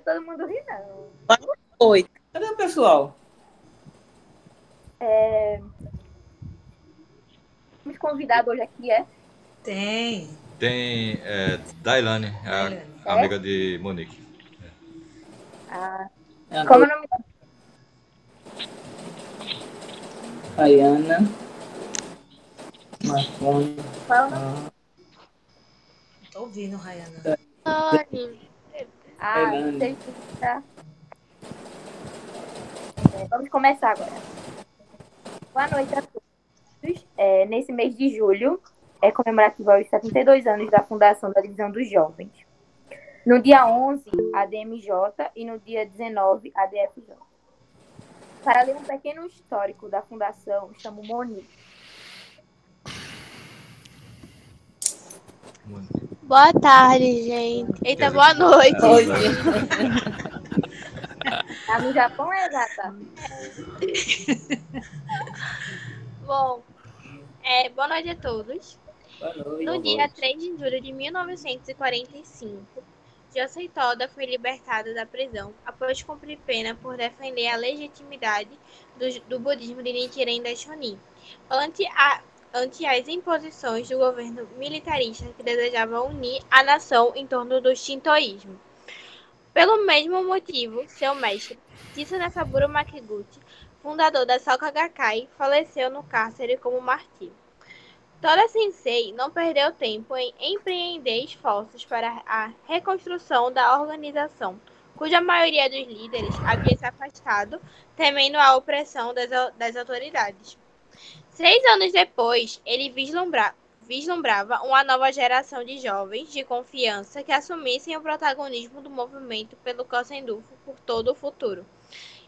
Todo mundo ri, não. Oi. Cadê o pessoal? Temos convidado hoje aqui, Tem. Tem Dailane, Dailane. a amiga de Monique. Como é o nome dela? Rayana. Marconi. Qual é o nome? Tô ouvindo, Rayana. Dailane. Sei que tá. Vamos começar agora. Boa noite a todos. Nesse mês de julho, é comemorativo aos 72 anos da fundação da Divisão dos Jovens. No dia 11, a DMJ e no dia 19, a DFJ. Para ler um pequeno histórico da fundação, chamo Monique. Boa tarde, gente. Eita, boa noite. Tá no Japão, Gata? Bom, boa noite a todos. Boa noite. No dia 3 de julho de 1945, Josei Toda foi libertado da prisão após cumprir pena por defender a legitimidade do budismo de Nichiren Daishonin ante as imposições do governo militarista que desejava unir a nação em torno do shintoísmo. Pelo mesmo motivo, seu mestre, Tsuna Saburo Makiguchi, fundador da Soka Gakkai, faleceu no cárcere como mártir. Toda Sensei não perdeu tempo em empreender esforços para a reconstrução da organização, cuja maioria dos líderes havia se afastado, temendo a opressão das autoridades. 6 anos depois, ele vislumbrava uma nova geração de jovens de confiança que assumissem o protagonismo do movimento pelo Kosen-Rufu por todo o futuro,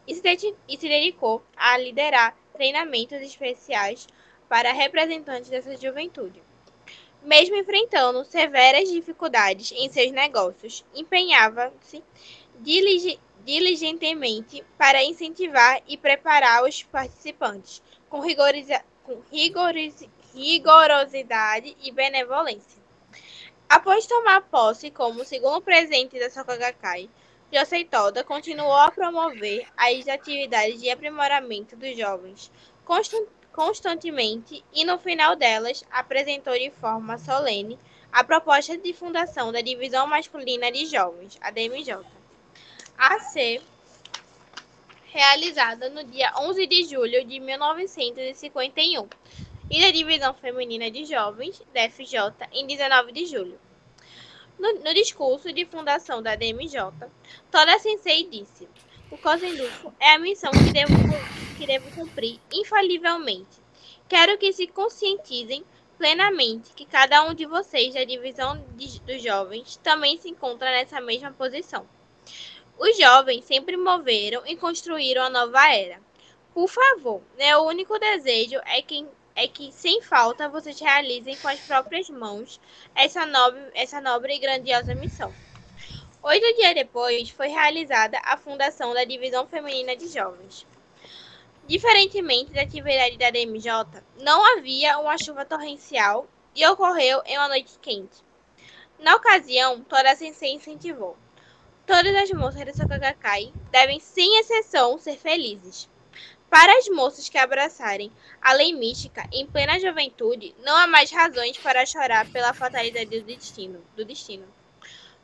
e se dedicou a liderar treinamentos especiais para representantes dessa juventude. Mesmo enfrentando severas dificuldades em seus negócios, empenhava-se diligentemente para incentivar e preparar os participantes com rigorosidade e benevolência. Após tomar posse como segundo presidente da Soka Gakkai, Josei Toda continuou a promover as atividades de aprimoramento dos jovens constantemente e, no final delas, apresentou de forma solene a proposta de fundação da Divisão Masculina de Jovens, a DMJ, a ser realizada no dia 11 de julho de 1951, e da Divisão Feminina de Jovens, DFJ, em 19 de julho. No discurso de fundação da DMJ, Toda Sensei disse: o Kosen-Rufu é a missão que devo cumprir infalivelmente. Quero que se conscientizem plenamente que cada um de vocês da divisão dos jovens também se encontra nessa mesma posição. Os jovens sempre moveram e construíram a nova era. Por favor, meu único desejo é que sem falta vocês realizem com as próprias mãos essa nobre e grandiosa missão. 8 dias depois, foi realizada a fundação da Divisão Feminina de Jovens. Diferentemente da atividade da DMJ, não havia uma chuva torrencial e ocorreu em uma noite quente. Na ocasião, Toda Sensei incentivou: todas as moças da Soka Gakkai devem, sem exceção, ser felizes. Para as moças que abraçarem a lei mística em plena juventude, não há mais razões para chorar pela fatalidade do destino.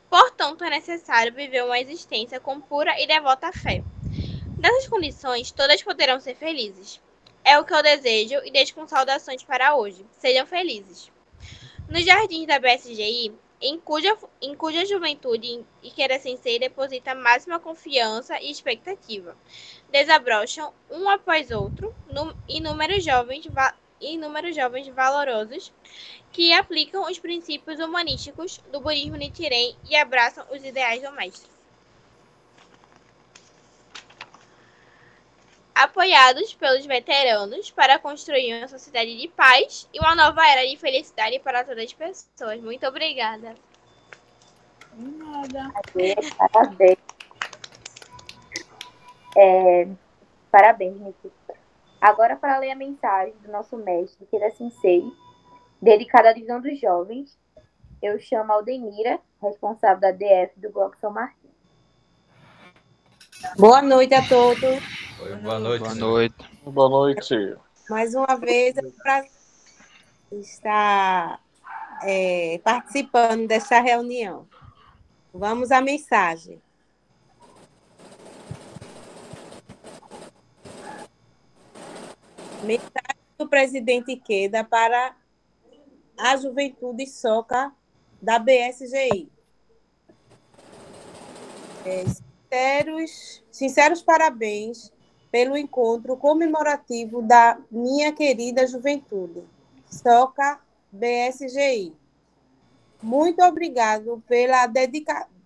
Portanto, é necessário viver uma existência com pura e devota fé. Nessas condições, todas poderão ser felizes. É o que eu desejo e deixo com saudações para hoje. Sejam felizes. Nos jardins da BSGI, em cuja juventude Ikeda Sensei deposita máxima confiança e expectativa, desabrocham, um após outro, inúmeros jovens valorosos que aplicam os princípios humanísticos do budismo Nichiren e abraçam os ideais do mestre. Apoiados pelos veteranos para construir uma sociedade de paz e uma nova era de felicidade para todas as pessoas. Muito obrigada. Nada. Parabéns. Parabéns, Nikita. Agora, para ler a mensagem do nosso mestre, Ikeda Sensei, dedicada à divisão dos jovens, eu chamo a Aldenira, responsável da DF do Bloco São Martinho. Boa noite a todos. Oi, boa noite, Boa senhor. noite. Boa noite. Mais uma vez, é um prazer estar participando desta reunião. Vamos à mensagem. Mensagem do presidente Queda para a Juventude Soca da BSGI. Sinceros parabéns pelo encontro comemorativo da minha querida juventude, Soca BSGI. Muito obrigado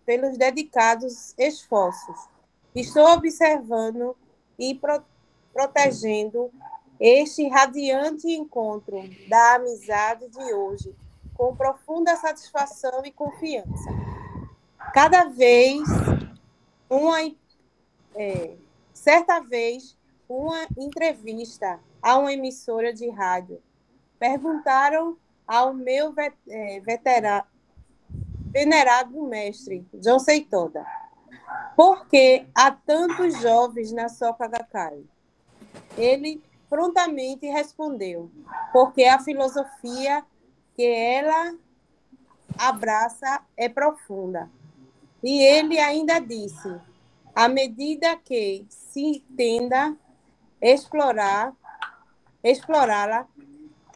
pelos dedicados esforços. Estou observando e protegendo este radiante encontro da amizade de hoje, com profunda satisfação e confiança. Certa vez, uma entrevista a uma emissora de rádio, perguntaram ao meu venerado mestre, João Seitoda, por que há tantos jovens na Soca Gakkai? Ele prontamente respondeu, porque a filosofia que ela abraça é profunda. E ele ainda disse, à medida que se tenda explorá-la,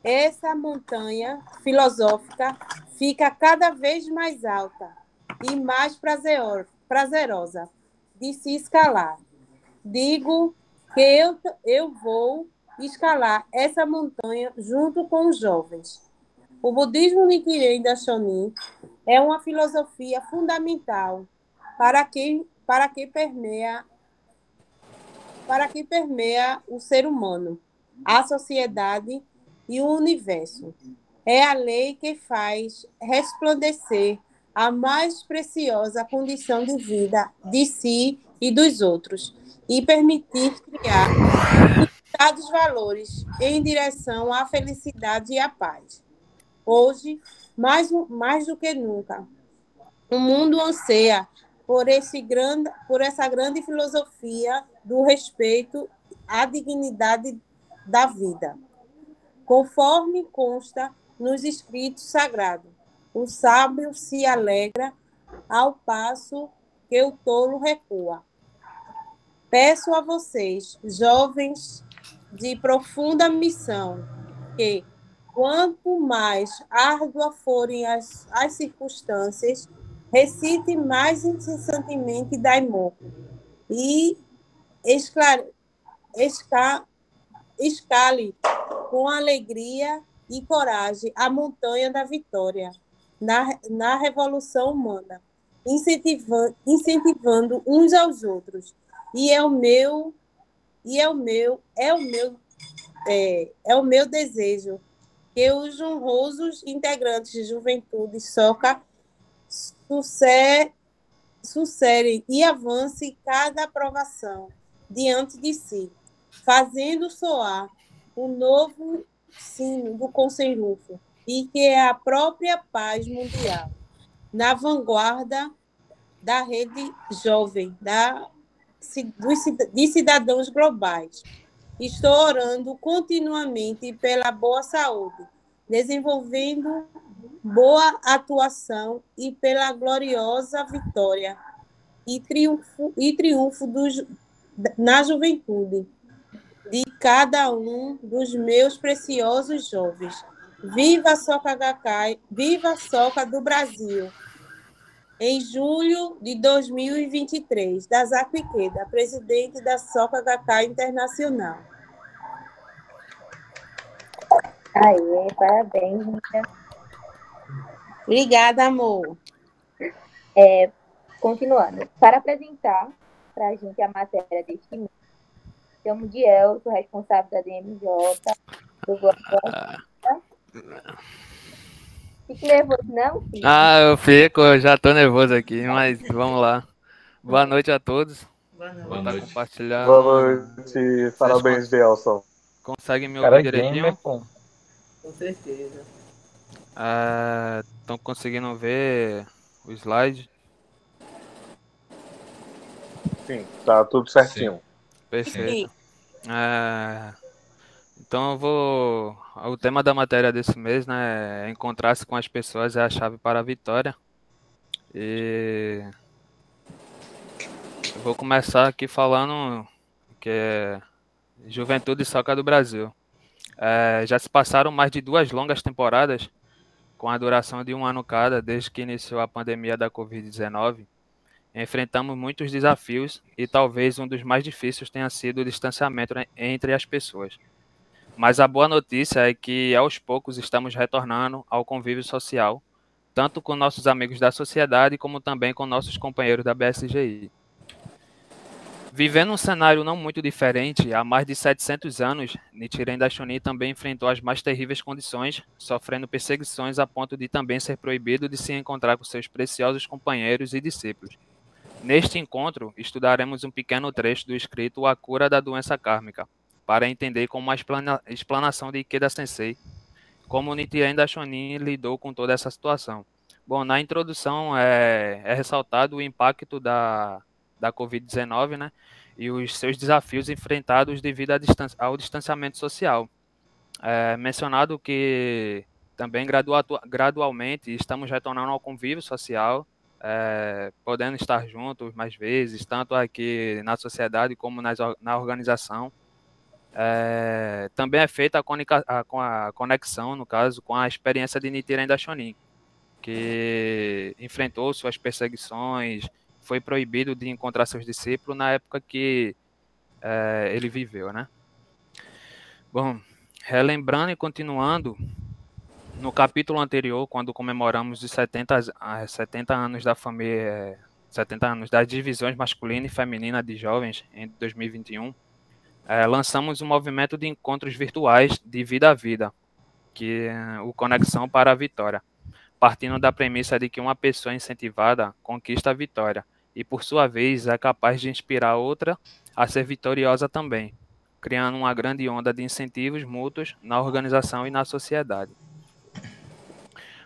essa montanha filosófica fica cada vez mais alta e mais prazerosa de se escalar. Digo que eu vou escalar essa montanha junto com os jovens. O budismo Nichiren Daishonin é uma filosofia fundamental para que permeia o ser humano, a sociedade e o universo. É a lei que faz resplandecer a mais preciosa condição de vida de si e dos outros e permitir criar os valores em direção à felicidade e à paz. Hoje, mais do que nunca, o mundo anseia por essa grande filosofia do respeito à dignidade da vida. Conforme consta nos escritos sagrados, o sábio se alegra ao passo que o tolo recua. Peço a vocês, jovens de profunda missão, que, quanto mais árdua forem as circunstâncias, recite mais incessantemente Daimoku e escale com alegria e coragem a montanha da vitória na revolução humana, incentivando uns aos outros. É o meu desejo que os honrosos integrantes de Juventude Soca sucerem e avancem cada aprovação diante de si, fazendo soar o novo sino do Conselhufo, e que é a própria paz mundial, na vanguarda da rede jovem de cidadãos globais. Estou orando continuamente pela boa saúde, desenvolvendo boa atuação e pela gloriosa vitória e triunfo na juventude de cada um dos meus preciosos jovens. Viva a Soca Gakkai, viva a Soca do Brasil! Em julho de 2023, da Zaquiqueda, presidente da Soca Gakkai Internacional. Aê, parabéns, Rita. Obrigada, amor. Continuando, para apresentar para a gente a matéria deste mês, chamo de Elton, responsável da DMJ, do Fique nervoso, não, filho? Eu fico, eu já tô nervoso aqui, mas vamos lá. Boa noite a todos. Boa noite. Vou Boa estar noite. compartilhando. Boa noite. Parabéns, Delson. Conseguem me Cara, ouvir direitinho? gamer, pô. Com certeza. Estão conseguindo ver o slide? Sim, tá tudo certinho. Perfeito. Então eu vou. O tema da matéria desse mês, né, é encontrar-se com as pessoas é a chave para a vitória. E eu vou começar aqui falando que é Juventude e Soccer do Brasil. Já se passaram mais de 2 longas temporadas, com a duração de 1 ano cada, desde que iniciou a pandemia da Covid-19. Enfrentamos muitos desafios e talvez um dos mais difíceis tenha sido o distanciamento entre as pessoas. Mas a boa notícia é que aos poucos estamos retornando ao convívio social, tanto com nossos amigos da sociedade como também com nossos companheiros da BSGI. Vivendo um cenário não muito diferente, há mais de 700 anos, Nichiren Daishonin também enfrentou as mais terríveis condições, sofrendo perseguições a ponto de também ser proibido de se encontrar com seus preciosos companheiros e discípulos. Neste encontro, estudaremos um pequeno trecho do escrito A Cura da Doença Kármica, para entender com uma explanação de Ikeda Sensei como Nichiren Daishonin lidou com toda essa situação. Bom, na introdução é ressaltado o impacto da Covid-19, né, e os seus desafios enfrentados devido ao distanciamento social. É mencionado que também gradualmente estamos retornando ao convívio social, podendo estar juntos mais vezes, tanto aqui na sociedade como na organização. Também é feita a conexão, no caso, com a experiência de Nichiren Daishonin, que enfrentou suas perseguições, foi proibido de encontrar seus discípulos na época que ele viveu, né? Bom, relembrando e continuando, no capítulo anterior, quando comemoramos os 70 anos da família, 70 anos das divisões masculina e feminina de jovens em 2021, lançamos um movimento de encontros virtuais de vida a vida, que é o Conexão para a Vitória, partindo da premissa de que uma pessoa incentivada conquista a vitória e, por sua vez, é capaz de inspirar outra a ser vitoriosa também, criando uma grande onda de incentivos mútuos na organização e na sociedade.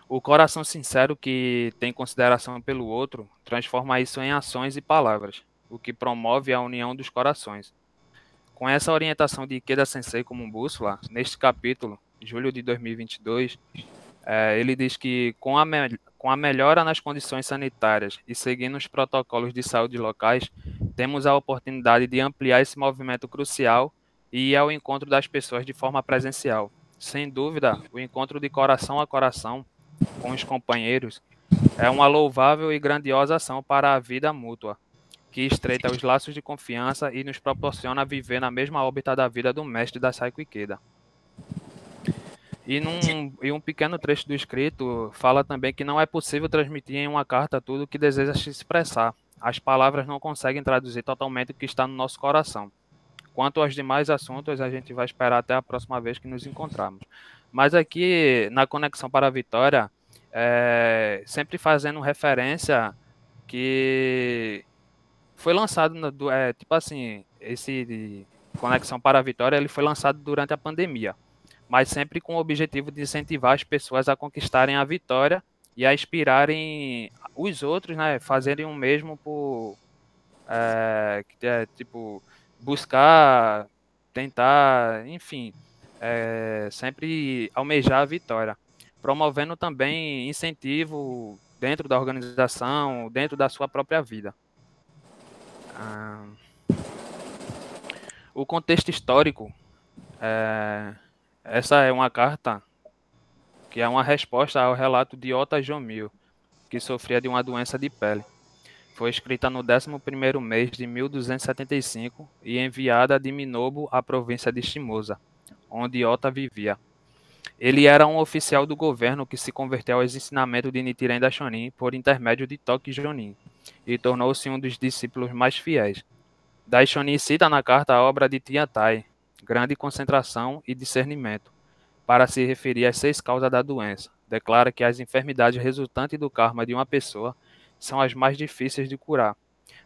O coração sincero que tem consideração pelo outro transforma isso em ações e palavras, o que promove a união dos corações. Com essa orientação de Ikeda Sensei como bússola, neste capítulo, julho de 2022, ele diz que com a melhora nas condições sanitárias e seguindo os protocolos de saúde locais, temos a oportunidade de ampliar esse movimento crucial e ir ao encontro das pessoas de forma presencial. Sem dúvida, o encontro de coração a coração com os companheiros é uma louvável e grandiosa ação para a vida mútua, que estreita os laços de confiança e nos proporciona viver na mesma órbita da vida do mestre da Saiko Ikeda. E um pequeno trecho do escrito fala também que não é possível transmitir em uma carta tudo o que deseja se expressar. As palavras não conseguem traduzir totalmente o que está no nosso coração. Quanto aos demais assuntos, a gente vai esperar até a próxima vez que nos encontrarmos. Mas aqui, na Conexão para a Vitória, sempre fazendo referência que foi lançado, tipo assim, esse Conexão para a Vitória, ele foi lançado durante a pandemia, mas sempre com o objetivo de incentivar as pessoas a conquistarem a vitória e a inspirarem os outros, né, fazerem o mesmo por, tipo, buscar, tentar, enfim, sempre almejar a vitória, promovendo também incentivo dentro da organização, dentro da sua própria vida. O contexto histórico, essa é uma carta que é uma resposta ao relato de Ota Jomil, que sofria de uma doença de pele. Foi escrita no 11º mês de 1275 e enviada de Minobu à província de Shimoza, onde Ota vivia. Ele era um oficial do governo que se converteu aos ensinamentos de Nichiren Daishonin por intermédio de Toki Jonin e tornou-se um dos discípulos mais fiéis. Daishonin cita na carta a obra de Tiantai, Grande Concentração e Discernimento, para se referir às 6 causas da doença. Declara que as enfermidades resultantes do karma de uma pessoa são as mais difíceis de curar,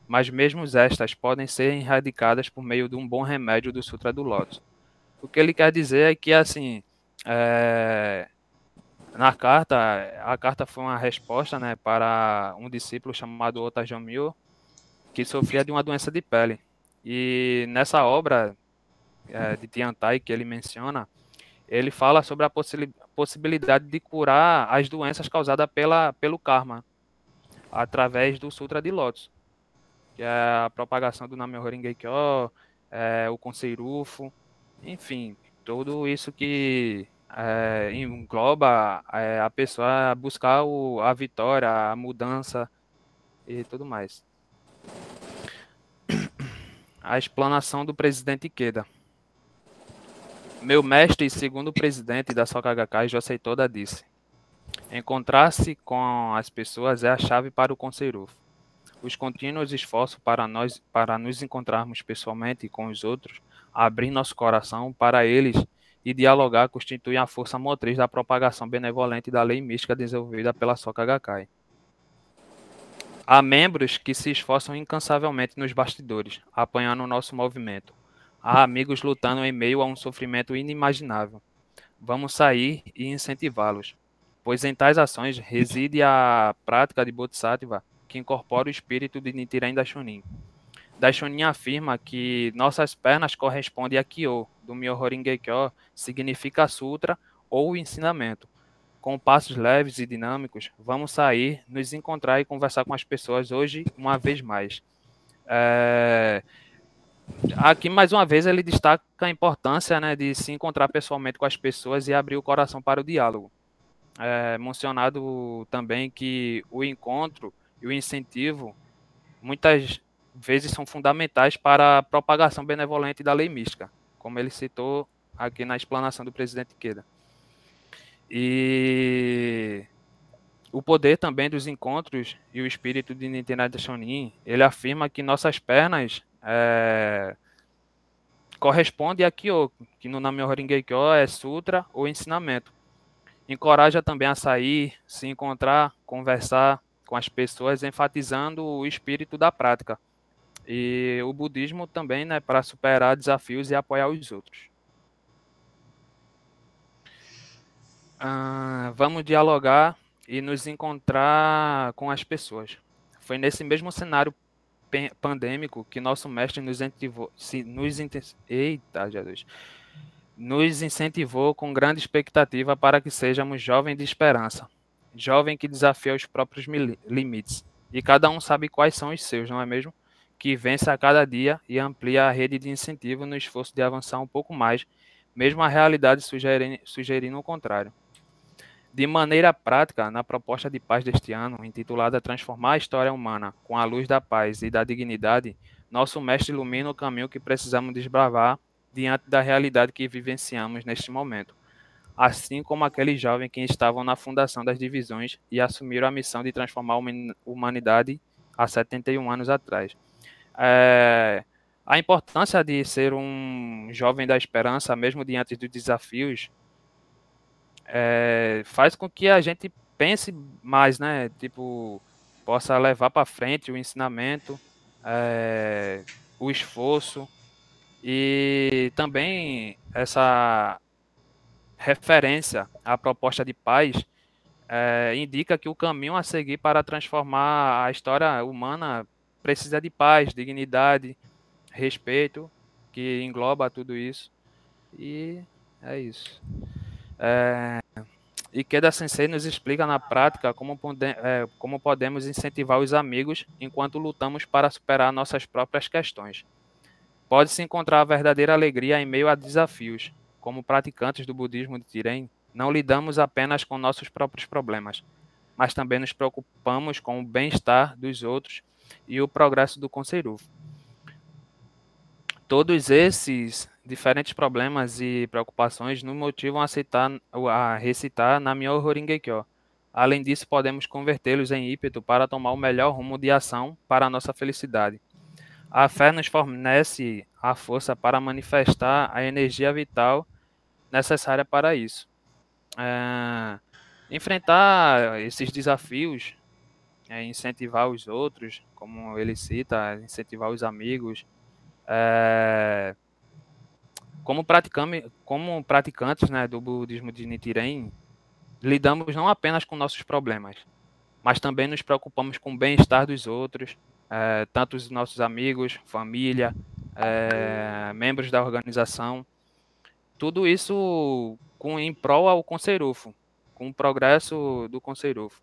mas mesmo estas podem ser erradicadas por meio de um bom remédio do Sutra do Lótus. O que ele quer dizer é que, assim, a carta foi uma resposta, né, para um discípulo chamado Ota Jomil, que sofria de uma doença de pele. E nessa obra de Tiantai que ele menciona, ele fala sobre a possibilidade de curar as doenças causadas pelo karma, através do Sutra de Lotus, que é a propagação do Nam-myoho Renge Kyo, o Konsei-Rufu, enfim, tudo isso que engloba a pessoa buscar a vitória, a mudança e tudo mais. A explanação do presidente Ikeda. Meu mestre e segundo presidente da Soka Gakkai, Josei Toda, disse: encontrar-se com as pessoas é a chave para o Konsei-Rufu. Os contínuos esforços para nos encontrarmos pessoalmente com os outros, abrir nosso coração para eles e dialogar constituem a força motriz da propagação benevolente da lei mística desenvolvida pela Soka Gakkai. Há membros que se esforçam incansavelmente nos bastidores, apanhando o nosso movimento. Há amigos lutando em meio a um sofrimento inimaginável. Vamos sair e incentivá-los, pois em tais ações reside a prática de Bodhisattva que incorpora o espírito de Nichiren Daishonin. Daishonin afirma que nossas pernas correspondem a Kyo, do Myoho Renge Kyo, significa sutra ou ensinamento. Com passos leves e dinâmicos, vamos sair, nos encontrar e conversar com as pessoas hoje, uma vez mais. Aqui, mais uma vez, ele destaca a importância, né, de se encontrar pessoalmente com as pessoas e abrir o coração para o diálogo. Mencionado também que o encontro e o incentivo muitas vezes são fundamentais para a propagação benevolente da lei mística, como ele citou aqui na explanação do presidente Ikeda. E o poder também dos encontros e o espírito de Nichiren Daishonin, ele afirma que nossas pernas correspondem a Kyo, que no Nam-myoho Renge Kyo é sutra ou ensinamento. Encoraja também a sair, se encontrar, conversar com as pessoas, enfatizando o espírito da prática. E o budismo também, né, para superar desafios e apoiar os outros. Vamos dialogar e nos encontrar com as pessoas. Foi nesse mesmo cenário pandêmico que nosso mestre nos incentivou com grande expectativa para que sejamos jovens de esperança, jovem que desafia os próprios limites. E cada um sabe quais são os seus, não é mesmo? Que vence a cada dia e amplia a rede de incentivo no esforço de avançar um pouco mais, mesmo a realidade sugerindo o contrário. De maneira prática, na proposta de paz deste ano, intitulada Transformar a História Humana com a Luz da Paz e da Dignidade, nosso mestre ilumina o caminho que precisamos desbravar diante da realidade que vivenciamos neste momento, assim como aqueles jovens que estavam na fundação das divisões e assumiram a missão de transformar a humanidade há 71 anos atrás. A importância de ser um jovem da esperança, mesmo diante dos desafios, faz com que a gente pense mais, né? Tipo, possa levar para frente o ensinamento, o esforço e também essa referência à proposta de paz indica que o caminho a seguir para transformar a história humana precisa de paz, dignidade, respeito, que engloba tudo isso. E é isso. Ikeda Sensei nos explica na prática como podemos incentivar os amigos enquanto lutamos para superar nossas próprias questões. Pode-se encontrar a verdadeira alegria em meio a desafios. Como praticantes do budismo de Nichiren, não lidamos apenas com nossos próprios problemas, mas também nos preocupamos com o bem-estar dos outros e o progresso do Konsei-Rufu. Todos esses diferentes problemas e preocupações nos motivam a recitar Nam-myoho Renge Kyo. Além disso, podemos convertê-los em ímpeto para tomar o melhor rumo de ação para a nossa felicidade. A fé nos fornece a força para manifestar a energia vital necessária para isso. Enfrentar esses desafios, incentivar os outros, como ele cita, incentivar os amigos, como praticantes, né, do budismo de Nichiren, lidamos não apenas com nossos problemas, mas também nos preocupamos com o bem-estar dos outros tanto os nossos amigos, família, membros da organização, tudo isso em prol ao Conceirufo, com o progresso do Conceirufo.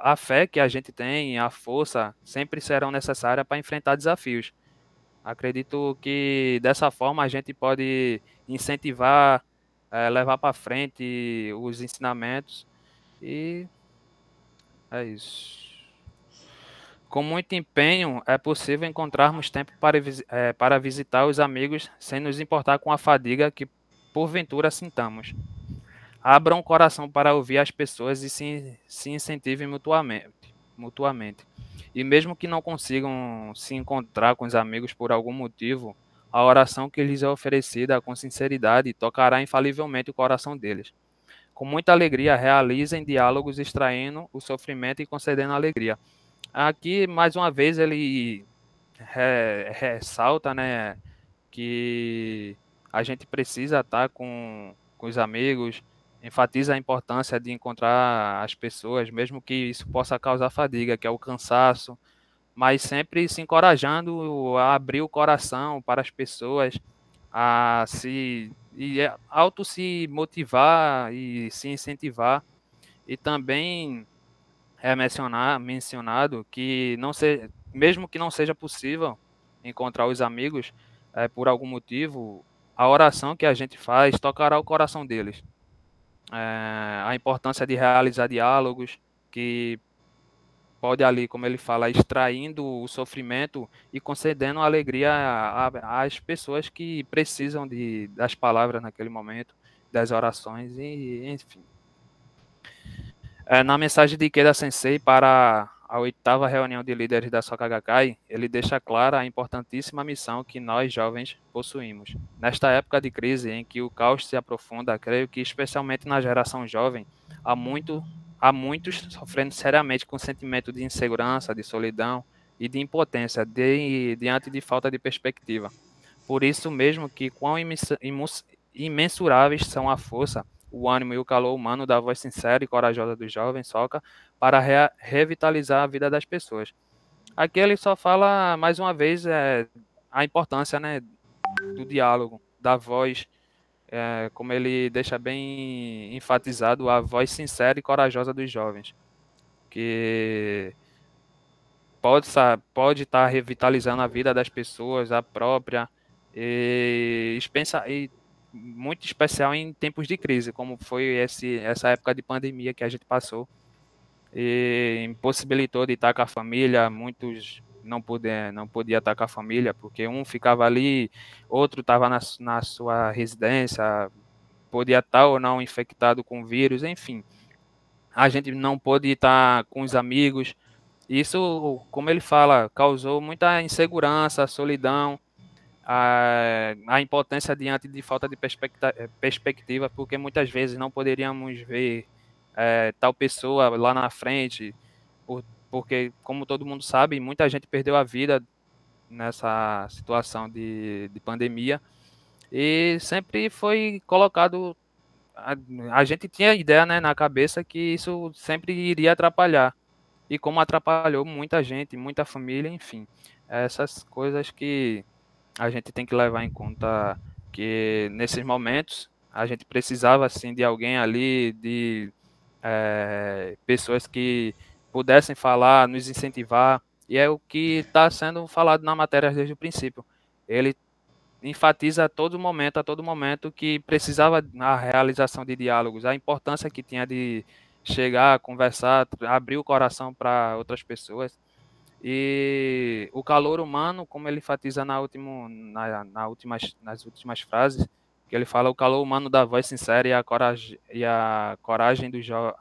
A fé que a gente tem, a força, sempre serão necessárias para enfrentar desafios. Acredito que dessa forma a gente pode incentivar, levar para frente os ensinamentos e é isso. Com muito empenho, é possível encontrarmos tempo para visitar os amigos sem nos importar com a fadiga que porventura sintamos. Abram o coração para ouvir as pessoas e se incentivem mutuamente. E mesmo que não consigam se encontrar com os amigos por algum motivo, a oração que lhes é oferecida com sinceridade tocará infalivelmente o coração deles. Com muita alegria, realizem diálogos extraindo o sofrimento e concedendo alegria. Aqui, mais uma vez, ele ressalta, né, que a gente precisa estar com os amigos, enfatiza a importância de encontrar as pessoas, mesmo que isso possa causar fadiga, que é o cansaço, mas sempre se encorajando a abrir o coração para as pessoas, auto se motivar e se incentivar, e também é mencionado que mesmo que não seja possível encontrar os amigos por algum motivo, a oração que a gente faz tocará o coração deles. A importância de realizar diálogos que pode ali, como ele fala, extraindo o sofrimento e concedendo alegria às pessoas que precisam das palavras naquele momento, das orações e enfim. Na mensagem de Ikeda Sensei para a 8ª reunião de líderes da Soka Gakkai, ele deixa clara a importantíssima missão que nós jovens possuímos. Nesta época de crise em que o caos se aprofunda, creio que especialmente na geração jovem, há muitos sofrendo seriamente com sentimento de insegurança, de solidão e de impotência diante de falta de perspectiva. Por isso mesmo que quão imensuráveis são a força, o ânimo e o calor humano da voz sincera e corajosa do jovem Soka para revitalizar a vida das pessoas. Aqui ele só fala, mais uma vez, a importância, né, do diálogo, da voz, como ele deixa bem enfatizado, a voz sincera e corajosa dos jovens, que pode estar revitalizando a vida das pessoas, a própria, e muito especial em tempos de crise, como foi essa época de pandemia que a gente passou, e impossibilitou de estar com a família, muitos não podia estar com a família, porque um ficava ali, outro estava na sua residência, podia estar ou não infectado com vírus, enfim. A gente não pôde estar com os amigos. Isso, como ele fala, causou muita insegurança, solidão, a impotência diante de falta de perspectiva, porque muitas vezes não poderíamos ver tal pessoa lá na frente, porque, como todo mundo sabe, muita gente perdeu a vida nessa situação de pandemia, e sempre foi colocado, a gente tinha a ideia, né, na cabeça que isso sempre iria atrapalhar, e como atrapalhou muita gente, muita família, enfim, essas coisas que a gente tem que levar em conta, que nesses momentos a gente precisava assim de alguém ali, de pessoas que pudessem falar, nos incentivar, e é o que está sendo falado na matéria desde o princípio. Ele enfatiza a todo momento que precisava na realização de diálogos, a importância que tinha de chegar, conversar, abrir o coração para outras pessoas. E o calor humano, como ele enfatiza nas últimas frases, que ele fala o calor humano da voz sincera e a coragem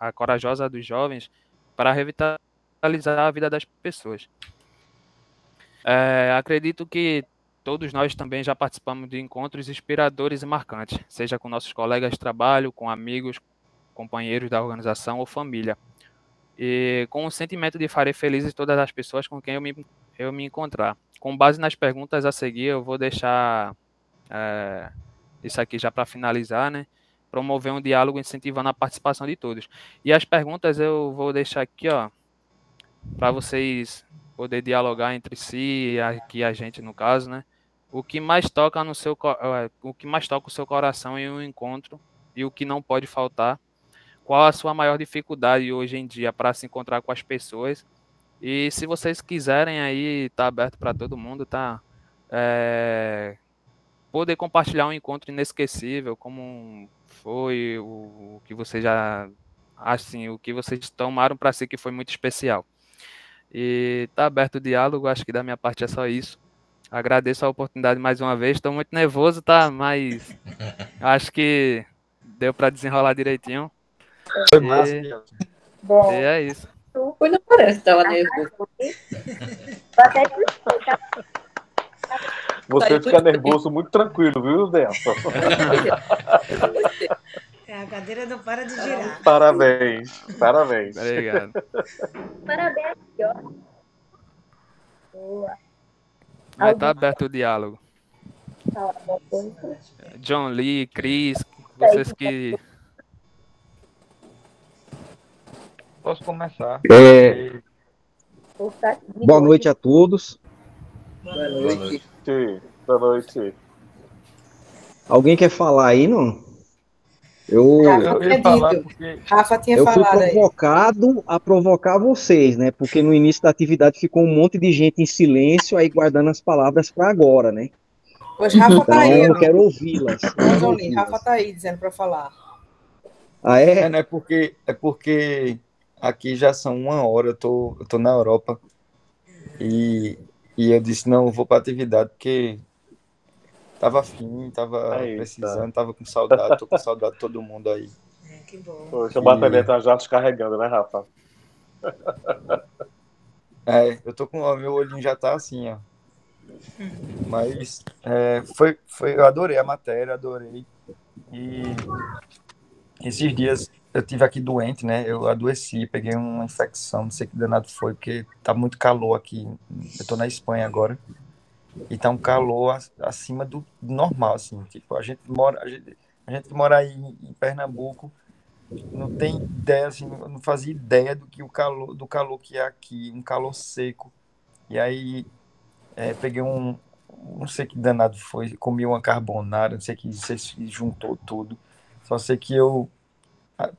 a corajosa dos jovens para revitalizar a vida das pessoas. Acredito que todos nós também já participamos de encontros inspiradores e marcantes, seja com nossos colegas de trabalho, com amigos, companheiros da organização ou família. E com o sentimento de farei felizes todas as pessoas com quem eu me encontrar. Com base nas perguntas a seguir, eu vou deixar isso aqui já para finalizar, né? Promover um diálogo incentivando a participação de todos. E as perguntas eu vou deixar aqui, ó, para vocês poder dialogar entre si, aqui a gente no caso, né? O que mais toca no seu, o que mais toca o seu coração em um encontro e o que não pode faltar. Qual a sua maior dificuldade hoje em dia para se encontrar com as pessoas? E se vocês quiserem aí, tá aberto para todo mundo, tá? Poder compartilhar um encontro inesquecível, como foi o que vocês já, assim, o que vocês tomaram para si que foi muito especial. E tá aberto o diálogo, acho que da minha parte é só isso. Agradeço a oportunidade mais uma vez, estou muito nervoso, tá? Mas acho que deu para desenrolar direitinho. Foi massa, E Bom, é isso. Foi, não parece que tava nervoso. até que tá? Você fica nervoso muito tranquilo, viu, Delson? A cadeira não para de girar. Parabéns, parabéns. Obrigado. Parabéns, ó. Boa. Mas tá aberto o diálogo. Fala alguma coisa? John Lee, Chris, vocês que... Posso começar? Boa noite a todos. Boa noite. Boa noite. Alguém quer falar aí, não? Eu ia falar porque Rafa tinha Eu fui falado aí. provocado a provocar vocês, né? Porque no início da atividade ficou um monte de gente em silêncio, aí guardando as palavras para agora, né? Pois Rafa Então tá aí, eu ó. quero ouvi-las. quero Johnny, ouvi-las. Rafa tá aí dizendo para falar. Ah, é? né, porque aqui já são 1 hora, eu tô na Europa e eu disse, não, eu vou para atividade porque tava afim, tava Eita. precisando, tava com saudade, tô com saudade de todo mundo aí. Que bom. Poxa, a bateria tá já descarregando, né, Rafa? Eu tô com o meu olhinho já tá assim, ó. Mas eu adorei a matéria, adorei. E esses dias eu tive aqui doente, né? Eu adoeci, peguei uma infecção, não sei que danado foi, porque tá muito calor aqui. Eu tô na Espanha agora. E tá um calor acima do normal, assim. Tipo, a gente mora aí em Pernambuco, não tem ideia, assim, eu não fazia ideia do calor que é aqui, um calor seco. E aí peguei não sei que danado foi, comi uma carbonara, não sei que se juntou tudo. Só sei que eu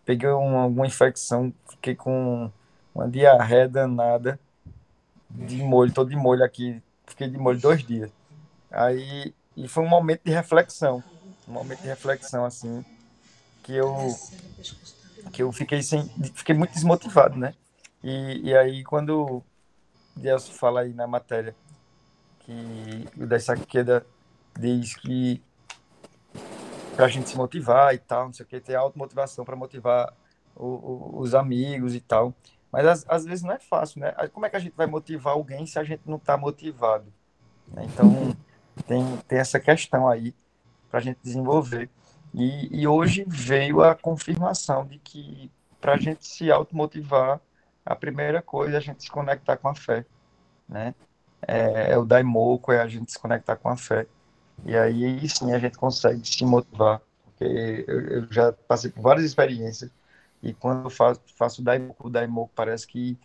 peguei alguma infecção, fiquei com uma diarreia danada, tô de molho aqui, fiquei de molho 2 dias. Aí, e foi um momento de reflexão, assim, que eu fiquei muito desmotivado, né? E aí, quando o Dias fala aí na matéria, que o da Saqueda diz que para a gente se motivar e tal, não sei o que, ter automotivação para motivar os amigos e tal. Mas às vezes não é fácil, né? Como é que a gente vai motivar alguém se a gente não está motivado? Né? Então, tem essa questão aí para a gente desenvolver. E hoje veio a confirmação de que para a gente se automotivar, a primeira coisa é a gente se conectar com a fé, né? É o Daimoku, é a gente se conectar com a fé. E aí sim a gente consegue se motivar, porque eu já passei por várias experiências e quando eu faço o Daimoku parece que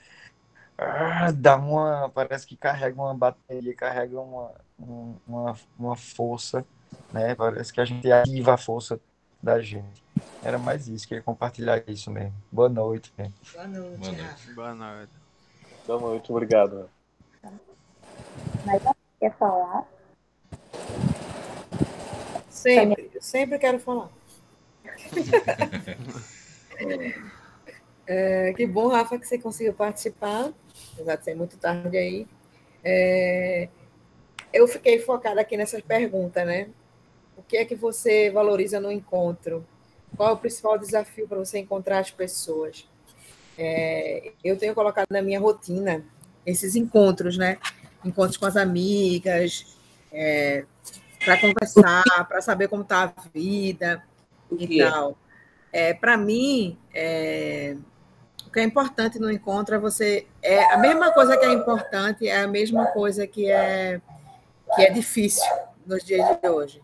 parece que carrega uma bateria, carrega uma força, né? Parece que a gente ativa a força da gente. Era mais isso, queria compartilhar isso mesmo. Boa noite. Né? Boa noite, Rafa. Boa noite. Boa noite, obrigado. Mas quer falar? Sempre quero falar. Que bom, Rafa, que você conseguiu participar, apesar de ser muito tarde aí. Eu fiquei focada aqui nessas perguntas, né? O que é que você valoriza no encontro? Qual é o principal desafio para você encontrar as pessoas? Eu tenho colocado na minha rotina esses encontros, né? Encontros com as amigas, para conversar, para saber como está a vida e tal. Para mim, o que é importante no encontro é você... a mesma coisa que é importante é a mesma coisa que é difícil nos dias de hoje,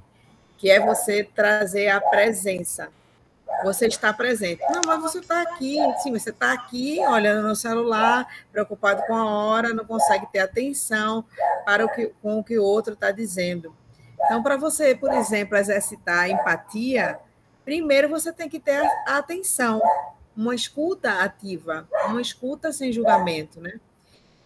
que é você trazer a presença você está presente. Não, mas você está aqui, sim, você está aqui olhando no celular, preocupado com a hora, não consegue ter atenção com o que o outro está dizendo. Então, para você, por exemplo, exercitar a empatia, primeiro você tem que ter a atenção, uma escuta ativa, uma escuta sem julgamento, né?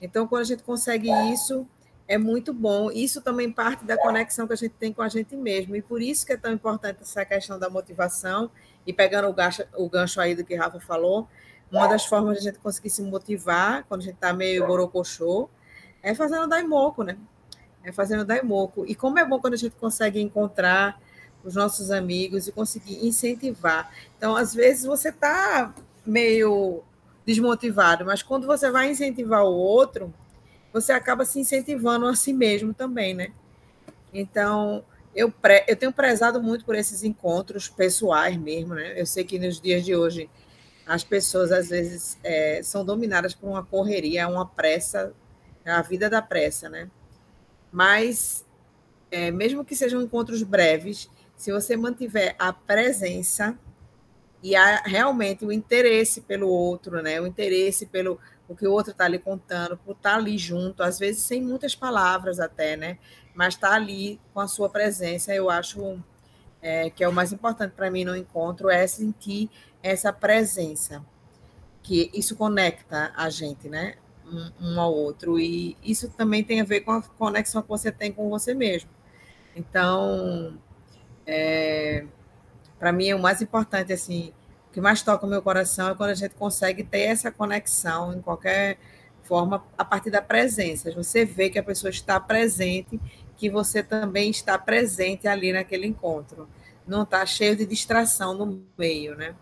Então, quando a gente consegue isso, é muito bom. Isso também parte da conexão que a gente tem com a gente mesmo. E por isso que é tão importante essa questão da motivação. E pegando o gancho aí do que Rafa falou, uma das formas de a gente conseguir se motivar, quando a gente está meio borocochô, é fazendo daimoku, né? É fazendo daimoku. E como é bom quando a gente consegue encontrar os nossos amigos e conseguir incentivar. Então, às vezes, você está meio desmotivado, mas quando você vai incentivar o outro, você acaba se incentivando a si mesmo também, né? Então, eu tenho prezado muito por esses encontros pessoais mesmo, né? Eu sei que nos dias de hoje as pessoas, às vezes, são dominadas por uma correria, uma pressa, a vida da pressa, né? Mas, mesmo que sejam encontros breves, se você mantiver a presença e realmente o interesse pelo outro, né? O interesse pelo o que o outro está lhe contando, por estar ali junto, às vezes sem muitas palavras até, né? Mas estar ali com a sua presença, eu acho que é o mais importante para mim no encontro, é sentir essa presença, que isso conecta a gente, né? Um ao outro, e isso também tem a ver com a conexão que você tem com você mesmo. Então, para mim, o mais importante, assim, o que mais toca o meu coração é quando a gente consegue ter essa conexão em qualquer forma a partir da presença. Você vê que a pessoa está presente, que você também está presente ali naquele encontro. Não está cheio de distração no meio, né?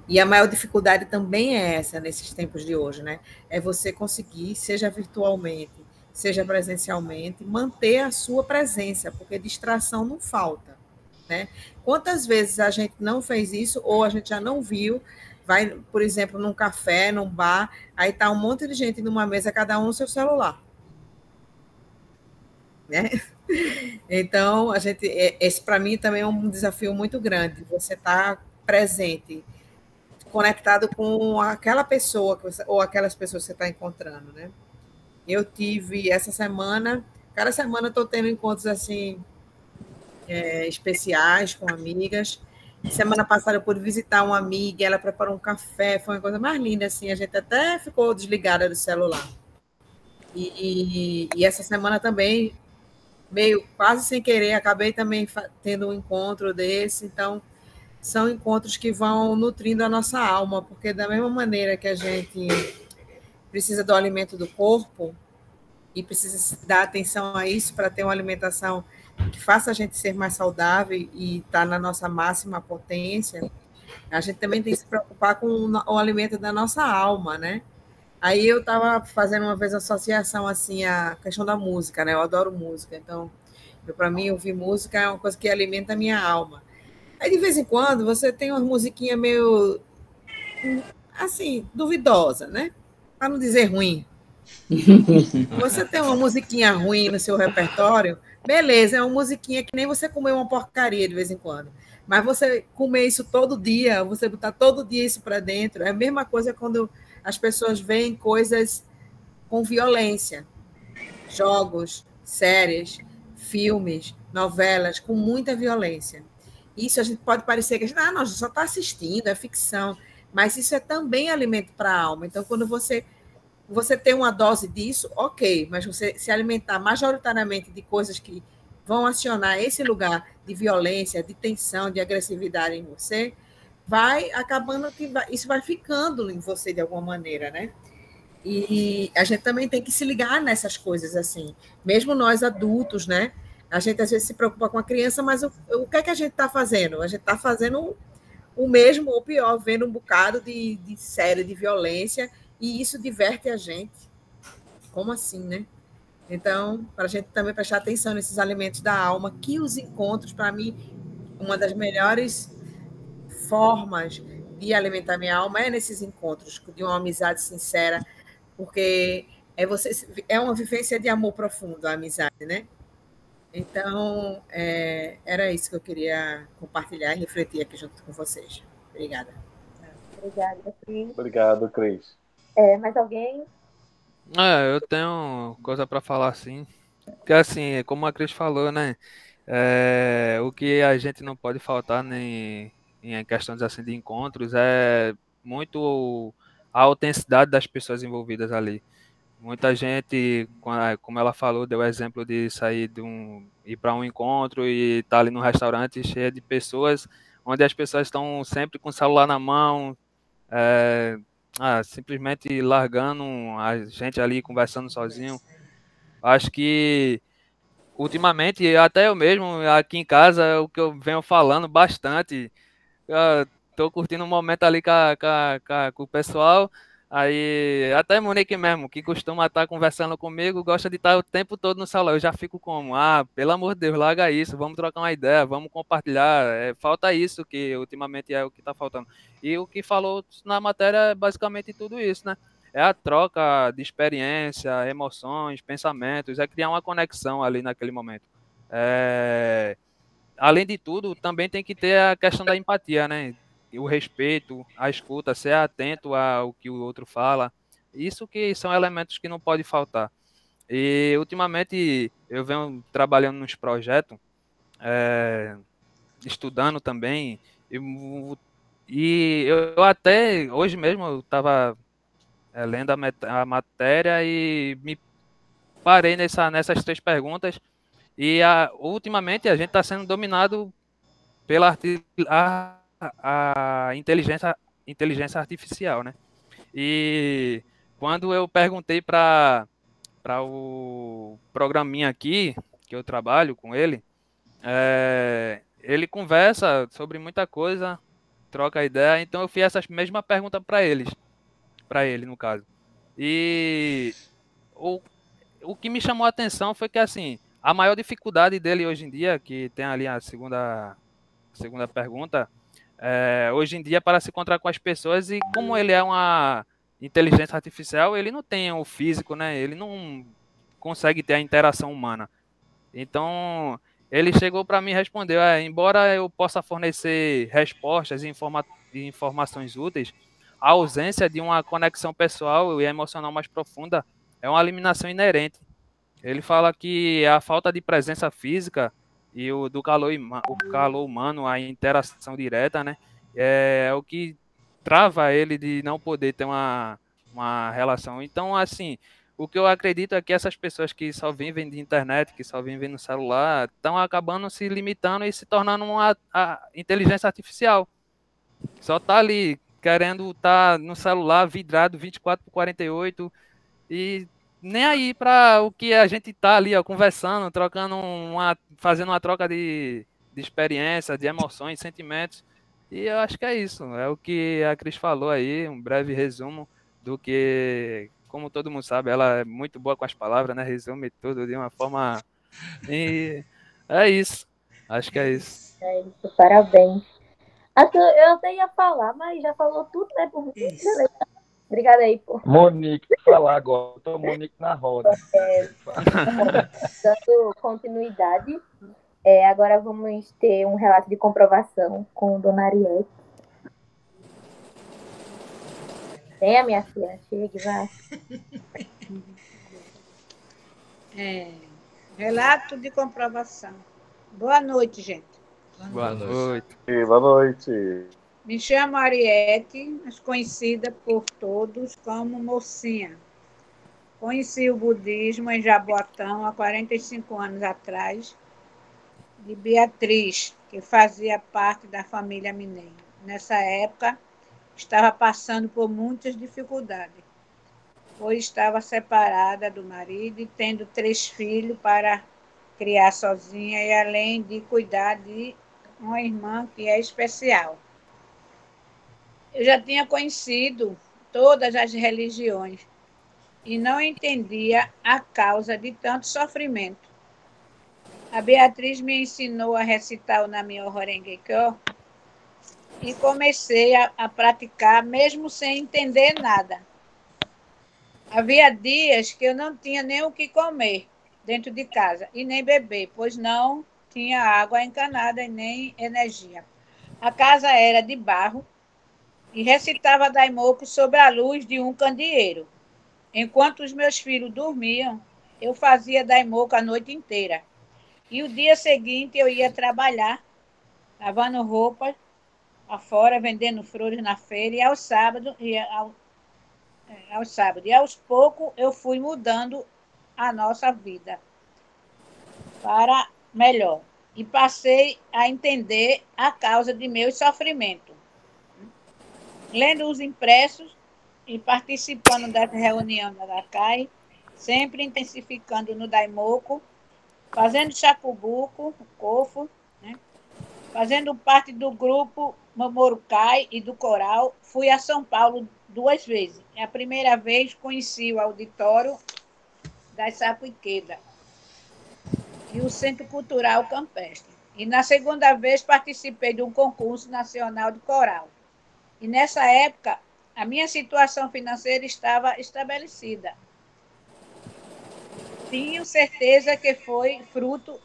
E a maior dificuldade também é essa nesses tempos de hoje, né? É você conseguir, seja virtualmente, seja presencialmente, manter a sua presença, porque distração não falta, né? Quantas vezes a gente não fez isso, ou a gente já não viu, vai, por exemplo, num café, num bar, aí está um monte de gente numa mesa, cada um no seu celular, né? Então, esse para mim também é um desafio muito grande, você está presente, conectado com aquela pessoa, ou aquelas pessoas que você está encontrando, né? Eu tive essa semana, cada semana eu estou tendo encontros assim, especiais com amigas. Semana passada eu pude visitar uma amiga, ela preparou um café, foi uma coisa mais linda, assim, a gente até ficou desligada do celular. E essa semana também, meio quase sem querer, acabei também tendo um encontro desse, então são encontros que vão nutrindo a nossa alma, porque da mesma maneira que a gente precisa do alimento do corpo e precisa dar atenção a isso para ter uma alimentação que faça a gente ser mais saudável e estar na nossa máxima potência, a gente também tem que se preocupar com o alimento da nossa alma, né? Aí eu estava fazendo uma vez associação assim à questão da música, né? Eu adoro música, então para mim ouvir música é uma coisa que alimenta a minha alma. Aí de vez em quando você tem uma musiquinha meio assim duvidosa, né? Para não dizer ruim. Você tem uma musiquinha ruim no seu repertório, beleza, é uma musiquinha que nem você comer uma porcaria de vez em quando. Mas você comer isso todo dia, você botar todo dia isso para dentro, é a mesma coisa quando as pessoas veem coisas com violência. Jogos, séries, filmes, novelas com muita violência. Isso a gente pode parecer que a gente, não, só está assistindo, é ficção. Mas isso é também alimento para a alma. Então, quando você tem uma dose disso, ok, mas você se alimentar majoritariamente de coisas que vão acionar esse lugar de violência, de tensão, de agressividade em você, vai acabando que isso vai ficando em você de alguma maneira, né? E a gente também tem que se ligar nessas coisas assim, mesmo nós adultos, né? A gente às vezes se preocupa com a criança, mas o que é que a gente está fazendo? A gente está fazendo o mesmo ou pior, vendo um bocado de série de violência, e isso diverte a gente. Como assim, né? Então, para a gente também prestar atenção nesses alimentos da alma, que os encontros, para mim, uma das melhores formas de alimentar minha alma é nesses encontros, de uma amizade sincera, porque é uma vivência de amor profundo, a amizade, né? Então, era isso que eu queria compartilhar e refletir aqui junto com vocês. Obrigada. Obrigada, Cris. Obrigado, Cris. Mais alguém? Eu tenho coisa para falar sim. Porque assim, como a Cris falou, né? O que a gente não pode faltar nem em questões assim de encontros é muito a autenticidade das pessoas envolvidas ali. Muita gente, como ela falou, deu o exemplo de sair ir para um encontro e estar ali num restaurante cheio de pessoas, onde as pessoas estão sempre com o celular na mão, é, simplesmente largando a gente ali conversando sozinho. Acho que ultimamente, até eu mesmo aqui em casa, é o que eu venho falando bastante. Eu tô curtindo um momento ali com o pessoal. Aí, até Monique mesmo, que costuma estar conversando comigo, gosta de estar o tempo todo no salão. Eu já fico como, pelo amor de Deus, larga isso, vamos trocar uma ideia, vamos compartilhar. Falta isso, que ultimamente é o que está faltando. E o que falou na matéria é basicamente tudo isso, né? É a troca de experiência, emoções, pensamentos, é criar uma conexão ali naquele momento. Além de tudo, também tem que ter a questão da empatia, né? O respeito, a escuta, ser atento ao que o outro fala. Isso que são elementos que não pode faltar. E ultimamente eu venho trabalhando nos projetos, estudando também, e eu até hoje mesmo eu estava lendo a matéria e me parei nessas três perguntas. E ultimamente a gente está sendo dominado pela a inteligência artificial, né? E quando eu perguntei para o programinha aqui, que eu trabalho com ele, ele conversa sobre muita coisa, troca ideia, então eu fiz essa mesma pergunta para ele no caso. E o que me chamou a atenção foi que, assim, a maior dificuldade dele hoje em dia, que tem ali a segunda pergunta, hoje em dia para se encontrar com as pessoas, e como ele é uma inteligência artificial, ele não tem o físico, né? Ele não consegue ter a interação humana. Então, ele chegou para mim e respondeu, embora eu possa fornecer respostas e informações úteis, a ausência de uma conexão pessoal e emocional mais profunda é uma eliminação inerente. Ele fala que a falta de presença física e o calor humano, a interação direta, né, é o que trava ele de não poder ter uma relação. Então, assim, o que eu acredito é que essas pessoas que só vivem de internet, que só vivem no celular, estão acabando se limitando e se tornando uma inteligência artificial. Só tá ali querendo estar no celular vidrado 24/48 e nem aí para o que a gente tá ali, ó, conversando, fazendo uma troca de experiência, de emoções, sentimentos. E eu acho que é isso. É o que a Cris falou aí, um breve resumo do que, como todo mundo sabe, ela é muito boa com as palavras, né? Resume tudo de uma forma. E é isso. Acho que é isso. É isso, parabéns. Eu até ia falar, mas já falou tudo, né? Por mim. Beleza. Obrigada aí, pô. Monique, falar agora. Tô Monique na roda. Dando continuidade, agora vamos ter um relato de comprovação com Dona Ariete. Venha, minha filha, chegue, vai. Relato de comprovação. Boa noite, gente. Boa noite. Boa noite. Me chamo Ariete, mas conhecida por todos como Mocinha. Conheci o budismo em Jaboatão há 45 anos atrás, de Beatriz, que fazia parte da família Mineiro. Nessa época, estava passando por muitas dificuldades, pois estava separada do marido e tendo 3 filhos para criar sozinha e além de cuidar de uma irmã que é especial. Eu já tinha conhecido todas as religiões e não entendia a causa de tanto sofrimento. A Beatriz me ensinou a recitar o Nam-myoho Renge Kyo e comecei a praticar mesmo sem entender nada. Havia dias que eu não tinha nem o que comer dentro de casa e nem beber, pois não tinha água encanada e nem energia. A casa era de barro e recitava Daimoku sob a luz de um candeeiro. Enquanto os meus filhos dormiam, eu fazia Daimoku a noite inteira. E o dia seguinte eu ia trabalhar, lavando roupas afora, vendendo flores na feira, e aos sábados, e aos poucos eu fui mudando a nossa vida para melhor. E passei a entender a causa de meu sofrimento. Lendo os impressos e participando da reunião da Gakkai, sempre intensificando no Daimoku, fazendo Shakubuku, Kofu, né? Fazendo parte do grupo Momorukai e do coral, fui a São Paulo 2 vezes. A primeira vez conheci o auditório da Sapo Ikeda e o Centro Cultural Campestre. E na segunda vez participei de um concurso nacional de coral. E nessa época, a minha situação financeira estava estabelecida. Tenho certeza que foi fruto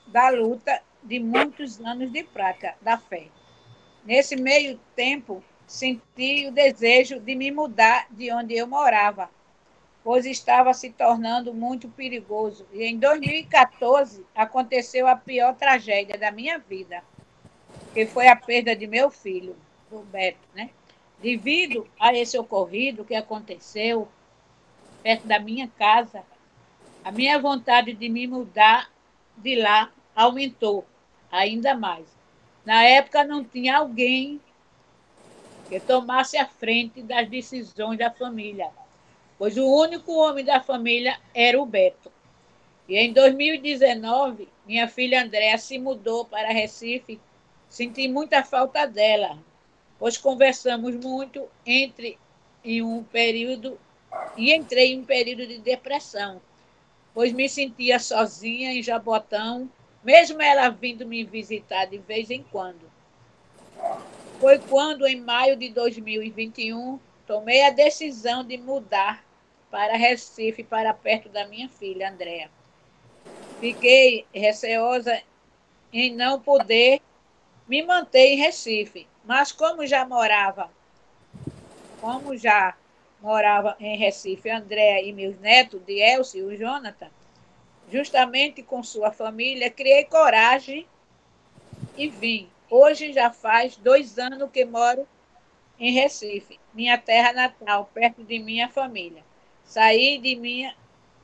da luta de muitos anos de prática da fé. Nesse meio tempo, senti o desejo de me mudar de onde eu morava, pois estava se tornando muito perigoso. E em 2014 aconteceu a pior tragédia da minha vida, que foi a perda de meu filho, do Beto, né? Devido a esse ocorrido que aconteceu perto da minha casa, a minha vontade de me mudar de lá aumentou ainda mais. Na época não tinha alguém que tomasse a frente das decisões da família, pois o único homem da família era o Beto. E em 2019, minha filha Andréa se mudou para Recife. Senti muita falta dela, pois conversamos muito, entrei em um período de depressão, pois me sentia sozinha em Jabotão, mesmo ela vindo me visitar de vez em quando. Foi quando, em maio de 2021, tomei a decisão de mudar para Recife, para perto da minha filha, Andréa. Fiquei receosa em não poder me manter em Recife, mas como já morava em Recife, Andréa e meus netos, de Elcio e o Jonathan, justamente com sua família, criei coragem e vim. Hoje já faz 2 anos que moro em Recife, minha terra natal, perto de minha família. Saí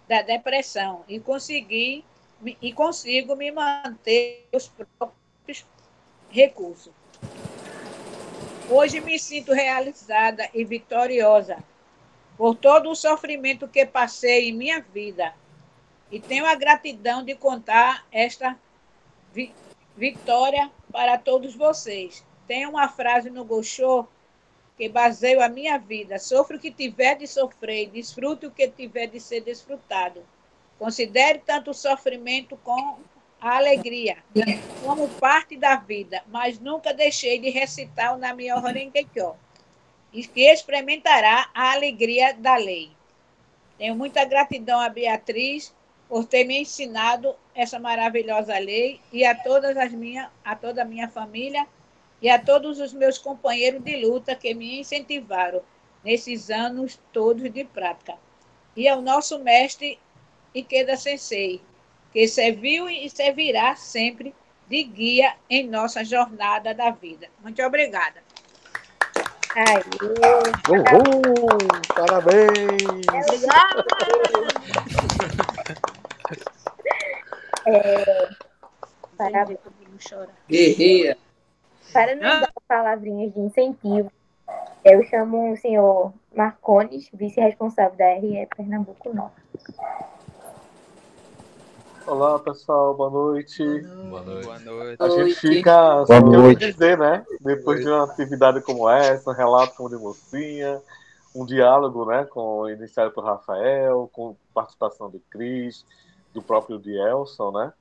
da depressão e consigo me manter os próprios recursos. Hoje me sinto realizada e vitoriosa por todo o sofrimento que passei em minha vida e tenho a gratidão de contar esta vitória para todos vocês. Tem uma frase no Gosho que baseia a minha vida: sofra o que tiver de sofrer, desfrute o que tiver de ser desfrutado. Considere tanto o sofrimento como a alegria, como parte da vida, mas nunca deixei de recitar o Namyoho Renge Kyo, e que experimentará a alegria da lei. Tenho muita gratidão a Beatriz por ter me ensinado essa maravilhosa lei e a toda a minha família e a todos os meus companheiros de luta que me incentivaram nesses anos todos de prática. E ao nosso mestre Ikeda Sensei, que serviu e servirá sempre de guia em nossa jornada da vida. Muito obrigada. Uhul! Parabéns! Parabéns. Guerreira. Para nos dar palavrinhas de incentivo, eu chamo o senhor Marcones, vice-responsável da RE Pernambuco Norte. Olá, pessoal, boa noite. Boa noite. Boa noite. A gente fica sem o que dizer, né? Depois de uma atividade como essa, um relato como de mocinha, um diálogo, né, iniciado por Rafael, com participação de Cris, do próprio Dielson, né?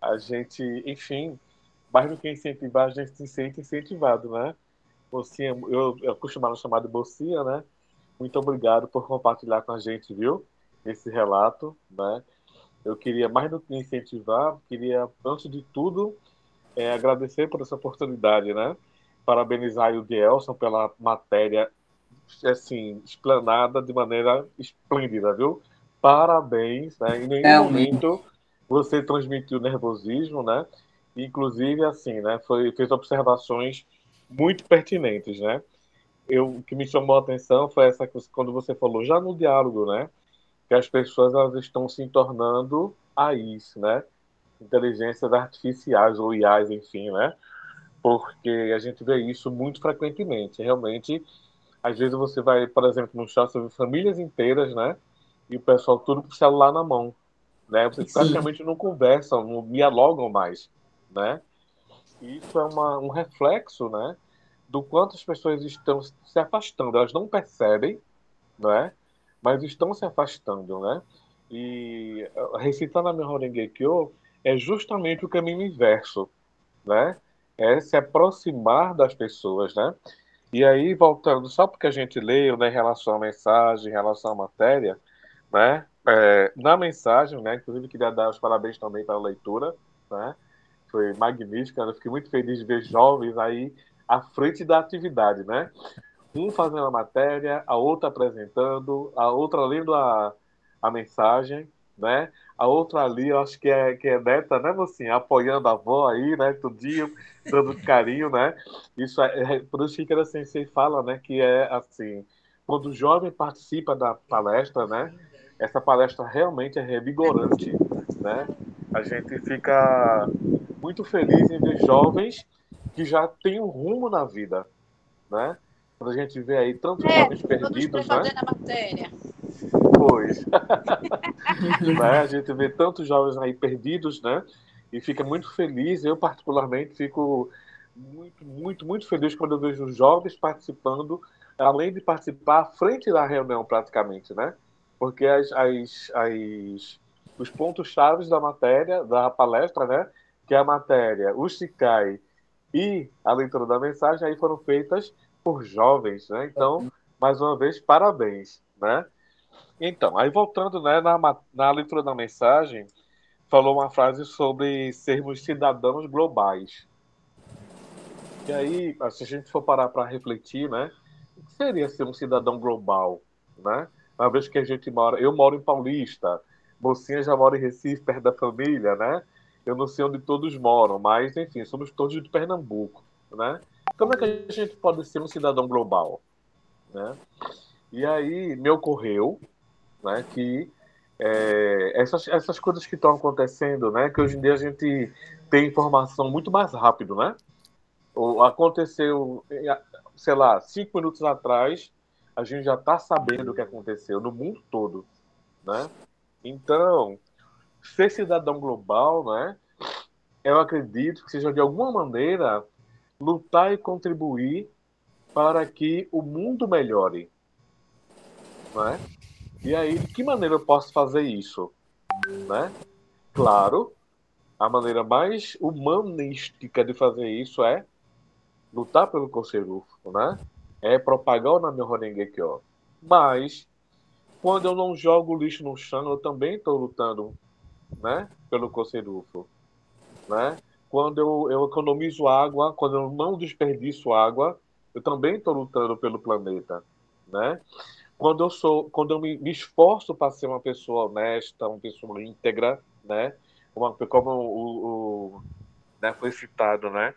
A gente, enfim, mais do que incentivar, a gente se sente incentivado, né? Mocinha, eu costumava chamar de mocinha, né? Muito obrigado por compartilhar com a gente, viu? Esse relato, né? Eu queria, mais do que incentivar, queria, antes de tudo, agradecer por essa oportunidade, né? parabenizar o Dielson pela matéria, assim, explanada de maneira esplêndida, viu? Parabéns, né? Em nenhum momento você transmitiu nervosismo, né? Inclusive, assim, né? Fez observações muito pertinentes, né? O que me chamou a atenção foi quando você falou, já no diálogo, né? Que as pessoas elas estão se tornando AIs, né? Inteligências artificiais ou IAs, enfim, né? Porque a gente vê isso muito frequentemente. Realmente, às vezes você vai, por exemplo, no shopping, você vê famílias inteiras, né? E o pessoal tudo com o celular na mão, né? Vocês praticamente não conversam, não dialogam mais, né? E isso é um reflexo, né? Do quanto as pessoas estão se afastando. Elas não percebem, né? Mas estão se afastando, né? E recitando a Myoho Renge-kyo é justamente o caminho inverso, né? É se aproximar das pessoas, né? E aí, voltando, só porque a gente leu, né, em relação à mensagem, em relação à matéria, né? Na mensagem, né? Inclusive, queria dar os parabéns também pela leitura, né? Foi magnífica, eu fiquei muito feliz de ver jovens aí à frente da atividade, né? Um fazendo a matéria, a outra apresentando, a outra lendo a mensagem, né? A outra ali, eu acho que é neta, né, mocinha? Apoiando a avó aí, né? Tudinho, dando carinho, né? Isso por isso que Ikeda Sensei fala, né? Que é assim, quando o jovem participa da palestra, né? Essa palestra realmente é revigorante, né? A gente fica muito feliz em ver jovens que já têm um rumo na vida, né? Quando a gente vê aí tantos jovens perdidos, né? Fazendo a matéria. Pois. Né? A gente vê tantos jovens aí perdidos, né? E fica muito feliz. Eu, particularmente, fico muito, muito, muito feliz quando eu vejo os jovens participando, além de participar à frente da reunião, praticamente, né? Porque os pontos-chave da matéria, da palestra, né? Que é a matéria, o Shikai e a leitura da mensagem, aí foram feitas por jovens, né? Então, mais uma vez, parabéns, né? Então, aí voltando, né, na leitura da mensagem, falou uma frase sobre sermos cidadãos globais. E aí, se a gente for parar para refletir, né, o que seria ser um cidadão global, né? Uma vez que a gente eu moro em Paulista, Mocinha já mora em Recife, perto da família, né? Eu não sei onde todos moram, mas, enfim, somos todos de Pernambuco, né? Como é que a gente pode ser um cidadão global, né? E aí me ocorreu, né, que essas coisas que estão acontecendo, né, que hoje em dia a gente tem informação muito mais rápido, né? Aconteceu, sei lá, 5 minutos atrás, a gente já está sabendo o que aconteceu no mundo todo, né? Então, ser cidadão global, né, eu acredito que seja de alguma maneira lutar e contribuir para que o mundo melhore, né? E aí, de que maneira eu posso fazer isso, né? Claro, a maneira mais humanística de fazer isso é lutar pelo Koserufo, né? É propagar o Namyoho Renge-kyo. Mas, quando eu não jogo lixo no chão, eu também estou lutando, né? Pelo Koserufo, né? Quando eu economizo água, quando eu não desperdiço água, eu também estou lutando pelo planeta, né? Quando eu me esforço para ser uma pessoa honesta, uma pessoa íntegra, né? Como né, foi citado, né?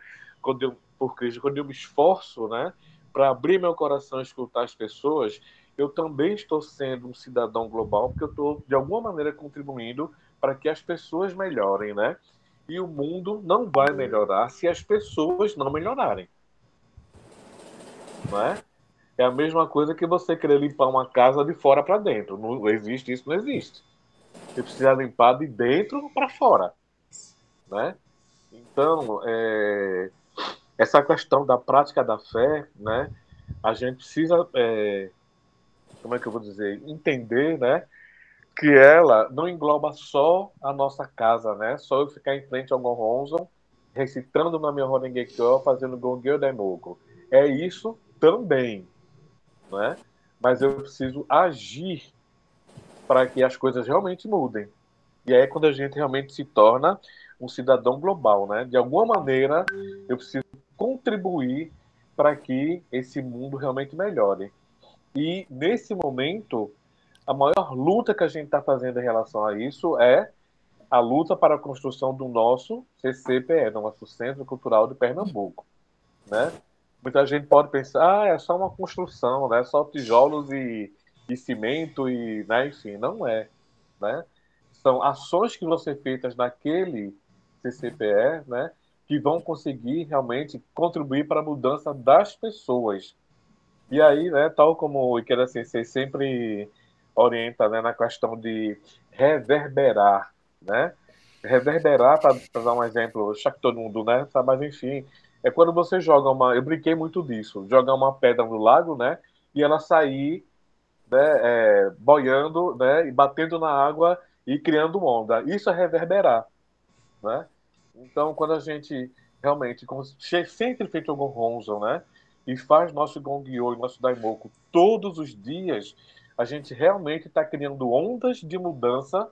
Por Cristo, quando eu me esforço, né, para abrir meu coração e escutar as pessoas, eu também estou sendo um cidadão global, porque eu estou de alguma maneira contribuindo para que as pessoas melhorem, né? E o mundo não vai melhorar se as pessoas não melhorarem, não é? É a mesma coisa que você querer limpar uma casa de fora para dentro. Não existe isso, não existe. Você precisa limpar de dentro para fora, né? Então, essa questão da prática da fé, né? A gente precisa, como é que eu vou dizer, entender, né? Que ela não engloba só a nossa casa, né? Só eu ficar em frente ao Gonronzon, recitando na minha Renge-kyo, fazendo Gongyo Daimoku. É isso também, né? Mas eu preciso agir para que as coisas realmente mudem. E aí é quando a gente realmente se torna um cidadão global, né? De alguma maneira, eu preciso contribuir para que esse mundo realmente melhore. E, nesse momento, a maior luta que a gente está fazendo em relação a isso é a luta para a construção do nosso CCPE, nosso Centro Cultural de Pernambuco, né? Muita gente pode pensar, é só uma construção, né? Só tijolos e cimento, e, né? Enfim, não é, né? São ações que vão ser feitas naquele CCPE, né? Que vão conseguir realmente contribuir para a mudança das pessoas. E aí, né, tal como o Ikeda Sensei sempre orienta, né, na questão de reverberar, né? Reverberar, para dar um exemplo, acho que todo mundo, né, sabe, mas enfim, é quando você joga uma, eu brinquei muito disso, jogar uma pedra no lago, né, e ela sair, né, boiando, né, e batendo na água e criando onda. Isso é reverberar, né? Então, quando a gente realmente, como sempre feito o Gongonzo, né? E faz nosso Gongyo e nosso Daimoku todos os dias, a gente realmente está criando ondas de mudança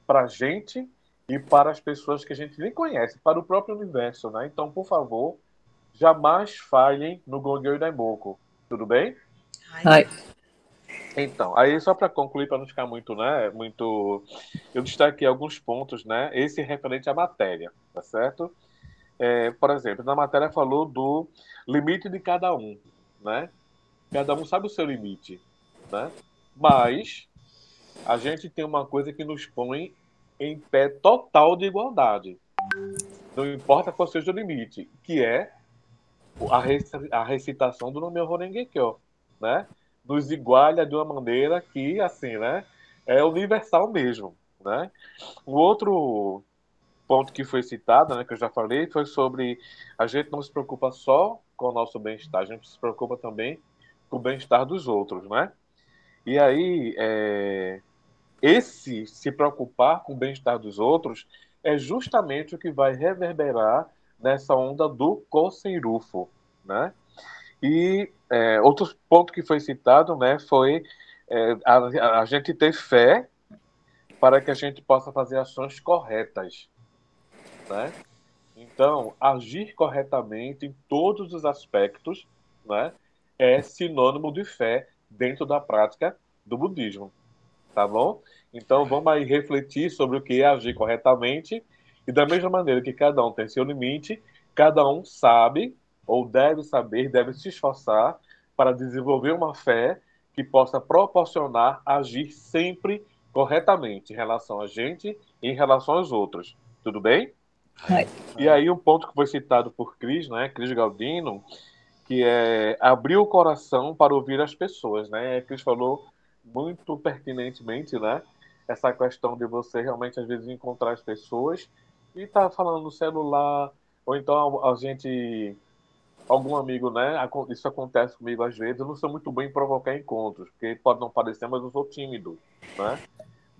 para a gente e para as pessoas que a gente nem conhece, para o próprio universo, né? Então, por favor, jamais falhem no Gongyo e Daimoku. Tudo bem? Ai. Então, aí só para concluir, para não ficar muito, né, eu destaquei alguns pontos, né, esse referente à matéria, tá certo? Por exemplo, na matéria falou do limite de cada um, né? Cada um sabe o seu limite, né? Mas a gente tem uma coisa que nos põe em pé total de igualdade. Não importa qual seja o limite, que é a recitação do Namyo Horengekyo, né? Nos iguala de uma maneira que, assim, né? É universal mesmo, né? O outro ponto que foi citado, né, que eu já falei, foi sobre a gente não se preocupa só com o nosso bem-estar, a gente se preocupa também com o bem-estar dos outros, né? E aí, esse se preocupar com o bem-estar dos outros é justamente o que vai reverberar nessa onda do Koseirufo, né? E outro ponto que foi citado, né, foi a gente ter fé para que a gente possa fazer ações corretas, né? Então, agir corretamente em todos os aspectos, né, é sinônimo de fé dentro da prática do budismo, tá bom? Então, vamos aí refletir sobre o que é agir corretamente e da mesma maneira que cada um tem seu limite, cada um sabe ou deve saber, deve se esforçar para desenvolver uma fé que possa proporcionar agir sempre corretamente em relação a gente e em relação aos outros. Tudo bem? Ai. E aí um ponto que foi citado por Cris, né, Cris Galdino, que é abrir o coração para ouvir as pessoas, né? Cris falou muito pertinentemente, né? Essa questão de você realmente às vezes encontrar as pessoas e tá falando no celular, ou então a gente, algum amigo, né? Isso acontece comigo às vezes. Eu não sou muito bem em provocar encontros, porque pode não parecer, mas eu sou tímido, né?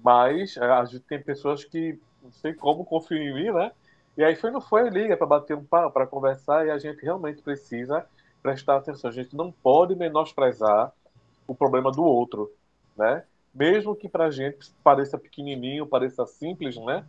Mas a gente tem pessoas que não sei como confiam em mim, né? E aí não foi, liga para bater um papo, para conversar, e a gente realmente precisa prestar atenção. A gente não pode menosprezar o problema do outro, né? Mesmo que para a gente pareça pequenininho, pareça simples, né?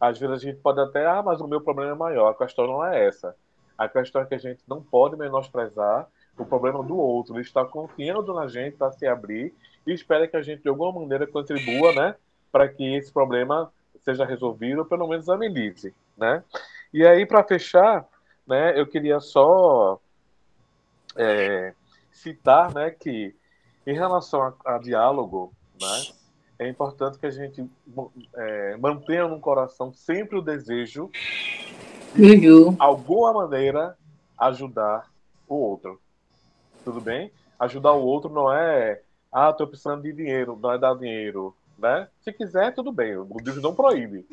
Às vezes a gente pode até, mas o meu problema é maior. A questão não é essa. A questão é que a gente não pode menosprezar o problema do outro. Ele está confiando na gente para se abrir e espera que a gente, de alguma maneira, contribua, né? Para que esse problema seja resolvido, ou pelo menos amenize, né? E aí, para fechar, né, eu queria só citar, né, que em relação a diálogo, né, é importante que a gente mantenha no coração sempre o desejo de, de alguma maneira, ajudar o outro. Tudo bem? Ajudar o outro não é, estou precisando de dinheiro, não é dar dinheiro, né? Se quiser, tudo bem, o budismo não proíbe,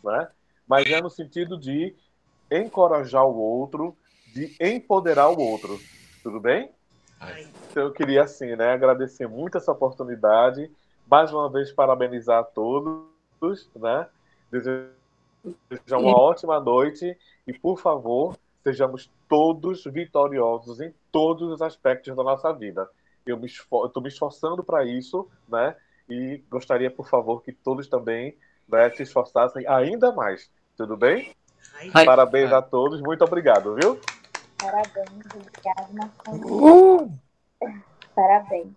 né? Mas é no sentido de encorajar o outro, de empoderar o outro. Tudo bem? Então eu queria, assim, né, agradecer muito essa oportunidade, mais uma vez parabenizar a todos, né? Desejar uma ótima noite e, por favor, sejamos todos vitoriosos em todos os aspectos da nossa vida. Eu estou me esforçando para isso, né? E gostaria, por favor, que todos também, né, se esforçassem ainda mais. Tudo bem? Parabéns a todos. Muito obrigado, viu? Parabéns, obrigado, Marconi. Parabéns.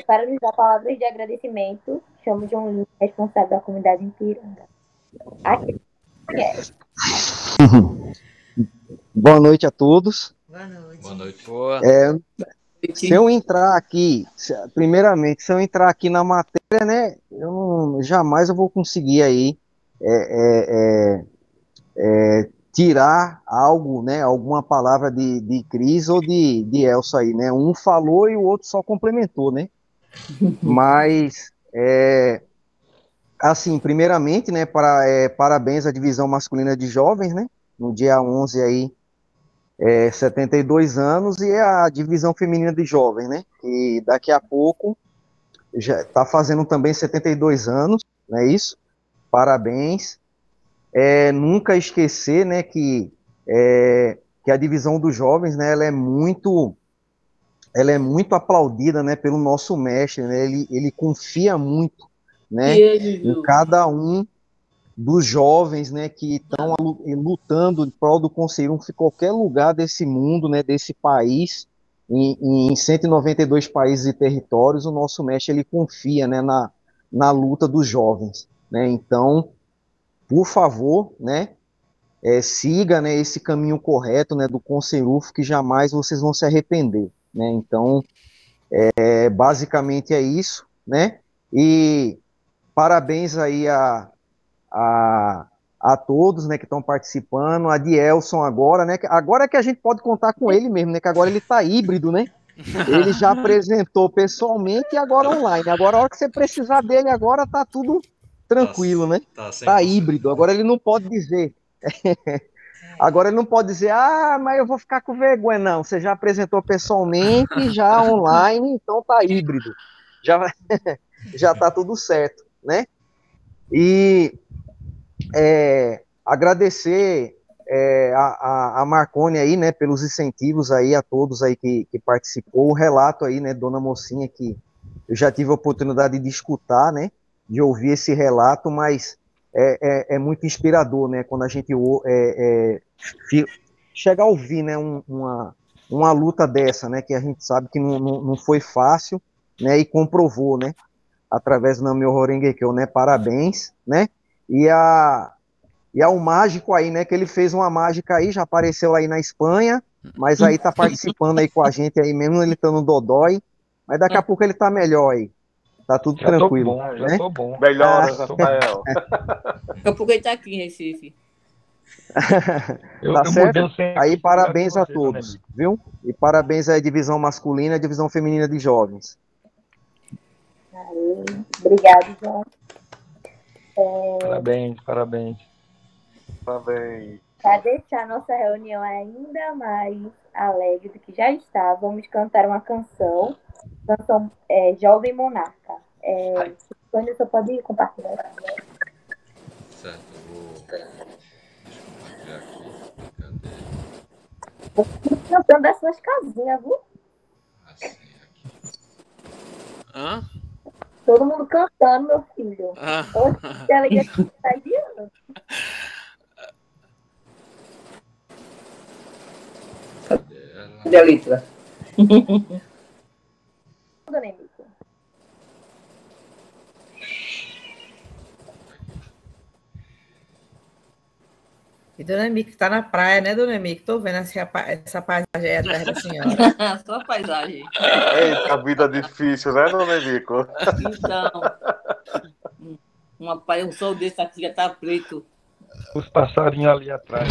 Para nos dar palavras de agradecimento, chamo João Lima, responsável da comunidade Ipiranga. Aqui. Boa noite a todos. Boa noite. Boa noite. Boa. Se eu entrar aqui, primeiramente, se eu entrar aqui na matéria, né, jamais eu vou conseguir aí tirar algo, né, alguma palavra de Cris ou de Elsa aí, né, um falou e o outro só complementou, né, mas, assim, primeiramente, né, parabéns à divisão masculina de jovens, né, no dia 11 aí, 72 anos, e a divisão feminina de jovens, né, e daqui a pouco já está fazendo também 72 anos, não é isso? Parabéns. Nunca esquecer, né, que a divisão dos jovens, né, ela é muito aplaudida, né, pelo nosso mestre, né, ele confia muito, né, em cada um dos jovens, né, que estão lutando em prol do Conselho em qualquer lugar desse mundo, né, desse país, em 192 países e territórios, o nosso mestre, ele confia, né, na luta dos jovens, né, então, por favor, né, siga, né, esse caminho correto, né, do Conselhufo, que jamais vocês vão se arrepender, né, então, basicamente é isso, né, e parabéns aí a todos, né, que estão participando, a Dielson agora, né, agora é que a gente pode contar com ele mesmo, né, que agora ele está híbrido, né, ele já apresentou pessoalmente e agora online, agora a hora que você precisar dele agora tá tudo tranquilo, né, tá híbrido, agora ele não pode dizer, mas eu vou ficar com vergonha, não, você já apresentou pessoalmente, já online, então tá híbrido, já tá tudo certo, né, e agradecer a Marconi aí, né, pelos incentivos aí a todos aí que participou, o relato aí, né, Dona Mocinha, que eu já tive a oportunidade de escutar, né, de ouvir esse relato, mas é muito inspirador, né, quando a gente chega a ouvir, né, uma luta dessa, né, que a gente sabe que não foi fácil, né, e comprovou, né, através do Namyo Horengekyo, né, parabéns, né, e o mágico aí, né, que ele fez uma mágica aí, já apareceu aí na Espanha, mas aí tá participando aí com a gente aí mesmo, ele tá no Dodói, mas daqui a pouco ele tá melhor aí, tá tudo tranquilo. Já tô bom. Melhoras, Rafael. Daqui a pouco ele tá aqui em Recife. Tá certo? Aí parabéns a todos, viu? E parabéns à divisão masculina e à divisão feminina de jovens. Obrigado, João. Parabéns. Para deixar nossa reunião ainda mais alegre do que já está, vamos cantar uma canção Jovem Monarca. Antônio, você pode compartilhar? Certo, eu vou... Deixa eu compartilhar aqui. Cadê? Você cantando das suas casinhas, viu? Assim, aqui. Hã? Todo mundo cantando, meu filho. Hoje, ela ia cantar de ano. Cadê a letra? Dona Emília. E Dona Emique tá na praia, né, Dona Emique? Tô vendo essa paisagem aí atrás da senhora. Só a paisagem. Eita, vida difícil, né, Dona Emico? Então, um sol desse aqui já tá preto. Os passarinhos ali atrás,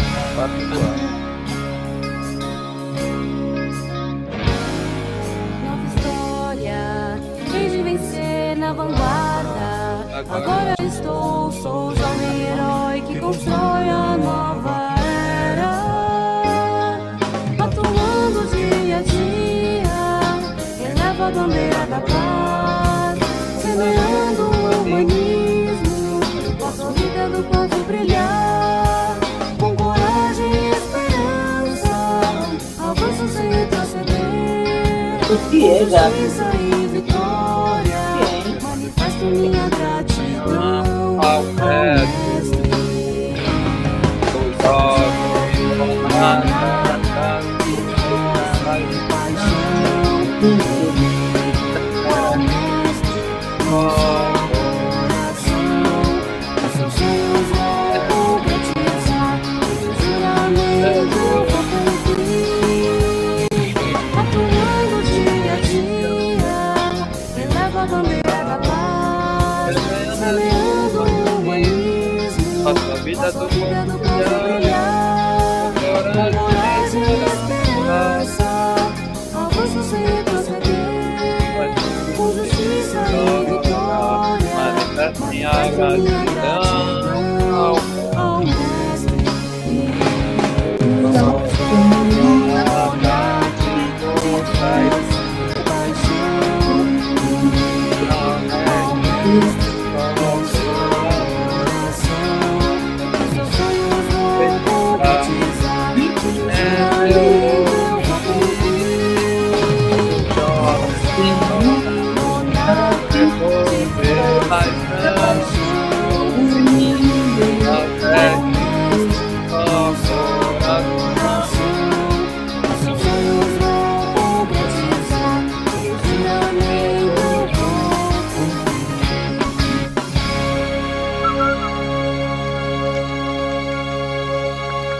Nova história, quem de vencer na vanguarda. Agora sou o jovem herói que constrói a nova era. Atuando dia a dia, eleva a bandeira da paz, semeando o humanismo, faço a vida do povo brilhar. Com coragem e esperança, avanço sem retroceder. O que é, Gabi? Justiça e vitória, manifesto minha gratidão ao mestre. gratidão ao mestre. Somos comunidade de Deus, paixão, seus sonhos vou concretizar, eu vou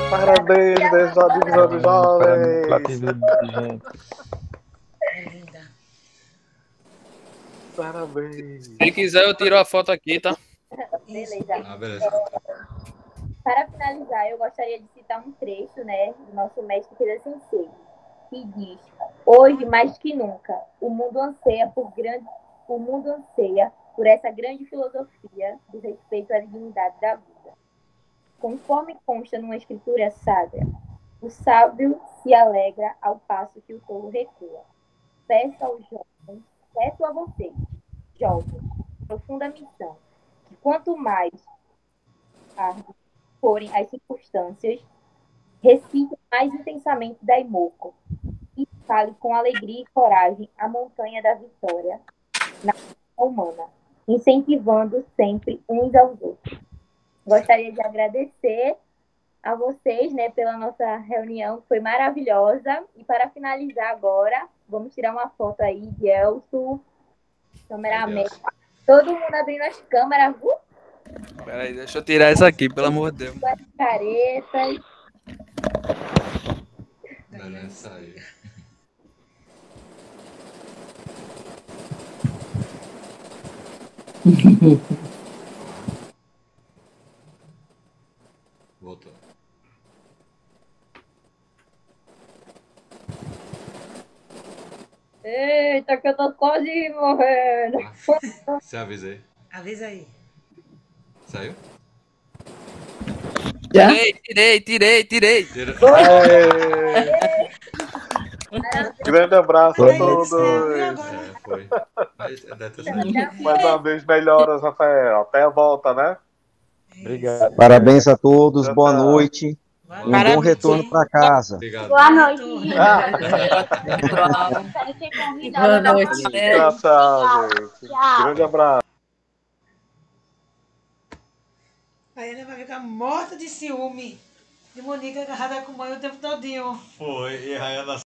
Parabéns, divisão dos jovens. Parabéns. Se quiser, eu tiro a foto aqui, tá? Beleza. Ah, beleza. Para finalizar, eu gostaria de citar um trecho, né, do nosso mestre Teresa Sensei, que diz: hoje mais que nunca, o mundo anseia por essa grande filosofia do respeito à dignidade da vida. Conforme consta numa escritura sábia, o sábio se alegra ao passo que o tolo recua. Peço a vocês, jovens, profunda missão, que quanto mais árduas forem as circunstâncias, recite mais intensamente Daimoku e fale com alegria e coragem a montanha da vitória na vida humana, incentivando sempre uns aos outros. Gostaria de agradecer a vocês, né, pela nossa reunião, que foi maravilhosa. E para finalizar agora, vamos tirar uma foto aí de Elcio, cameraman. Todo mundo abrindo as câmeras. Peraí, deixa eu tirar essa aqui, pelo amor de Deus. Com as caretas. Não, essa aí. Voltou. Eita, que eu tô quase morrendo. Você avisei. Avisa aí. Saiu? Já? Tirei. Grande abraço a todos. Foi. Mais uma vez, melhoras, Rafael. Até a volta, né? Obrigado. Parabéns a todos, boa noite. Um bom retorno para casa. Obrigado. Boa noite. Boa noite. Engraçado, gente. Grande abraço. A Ana vai ficar morta de ciúme de Monique agarrada com o mãe o tempo todinho. Foi, e a Rayana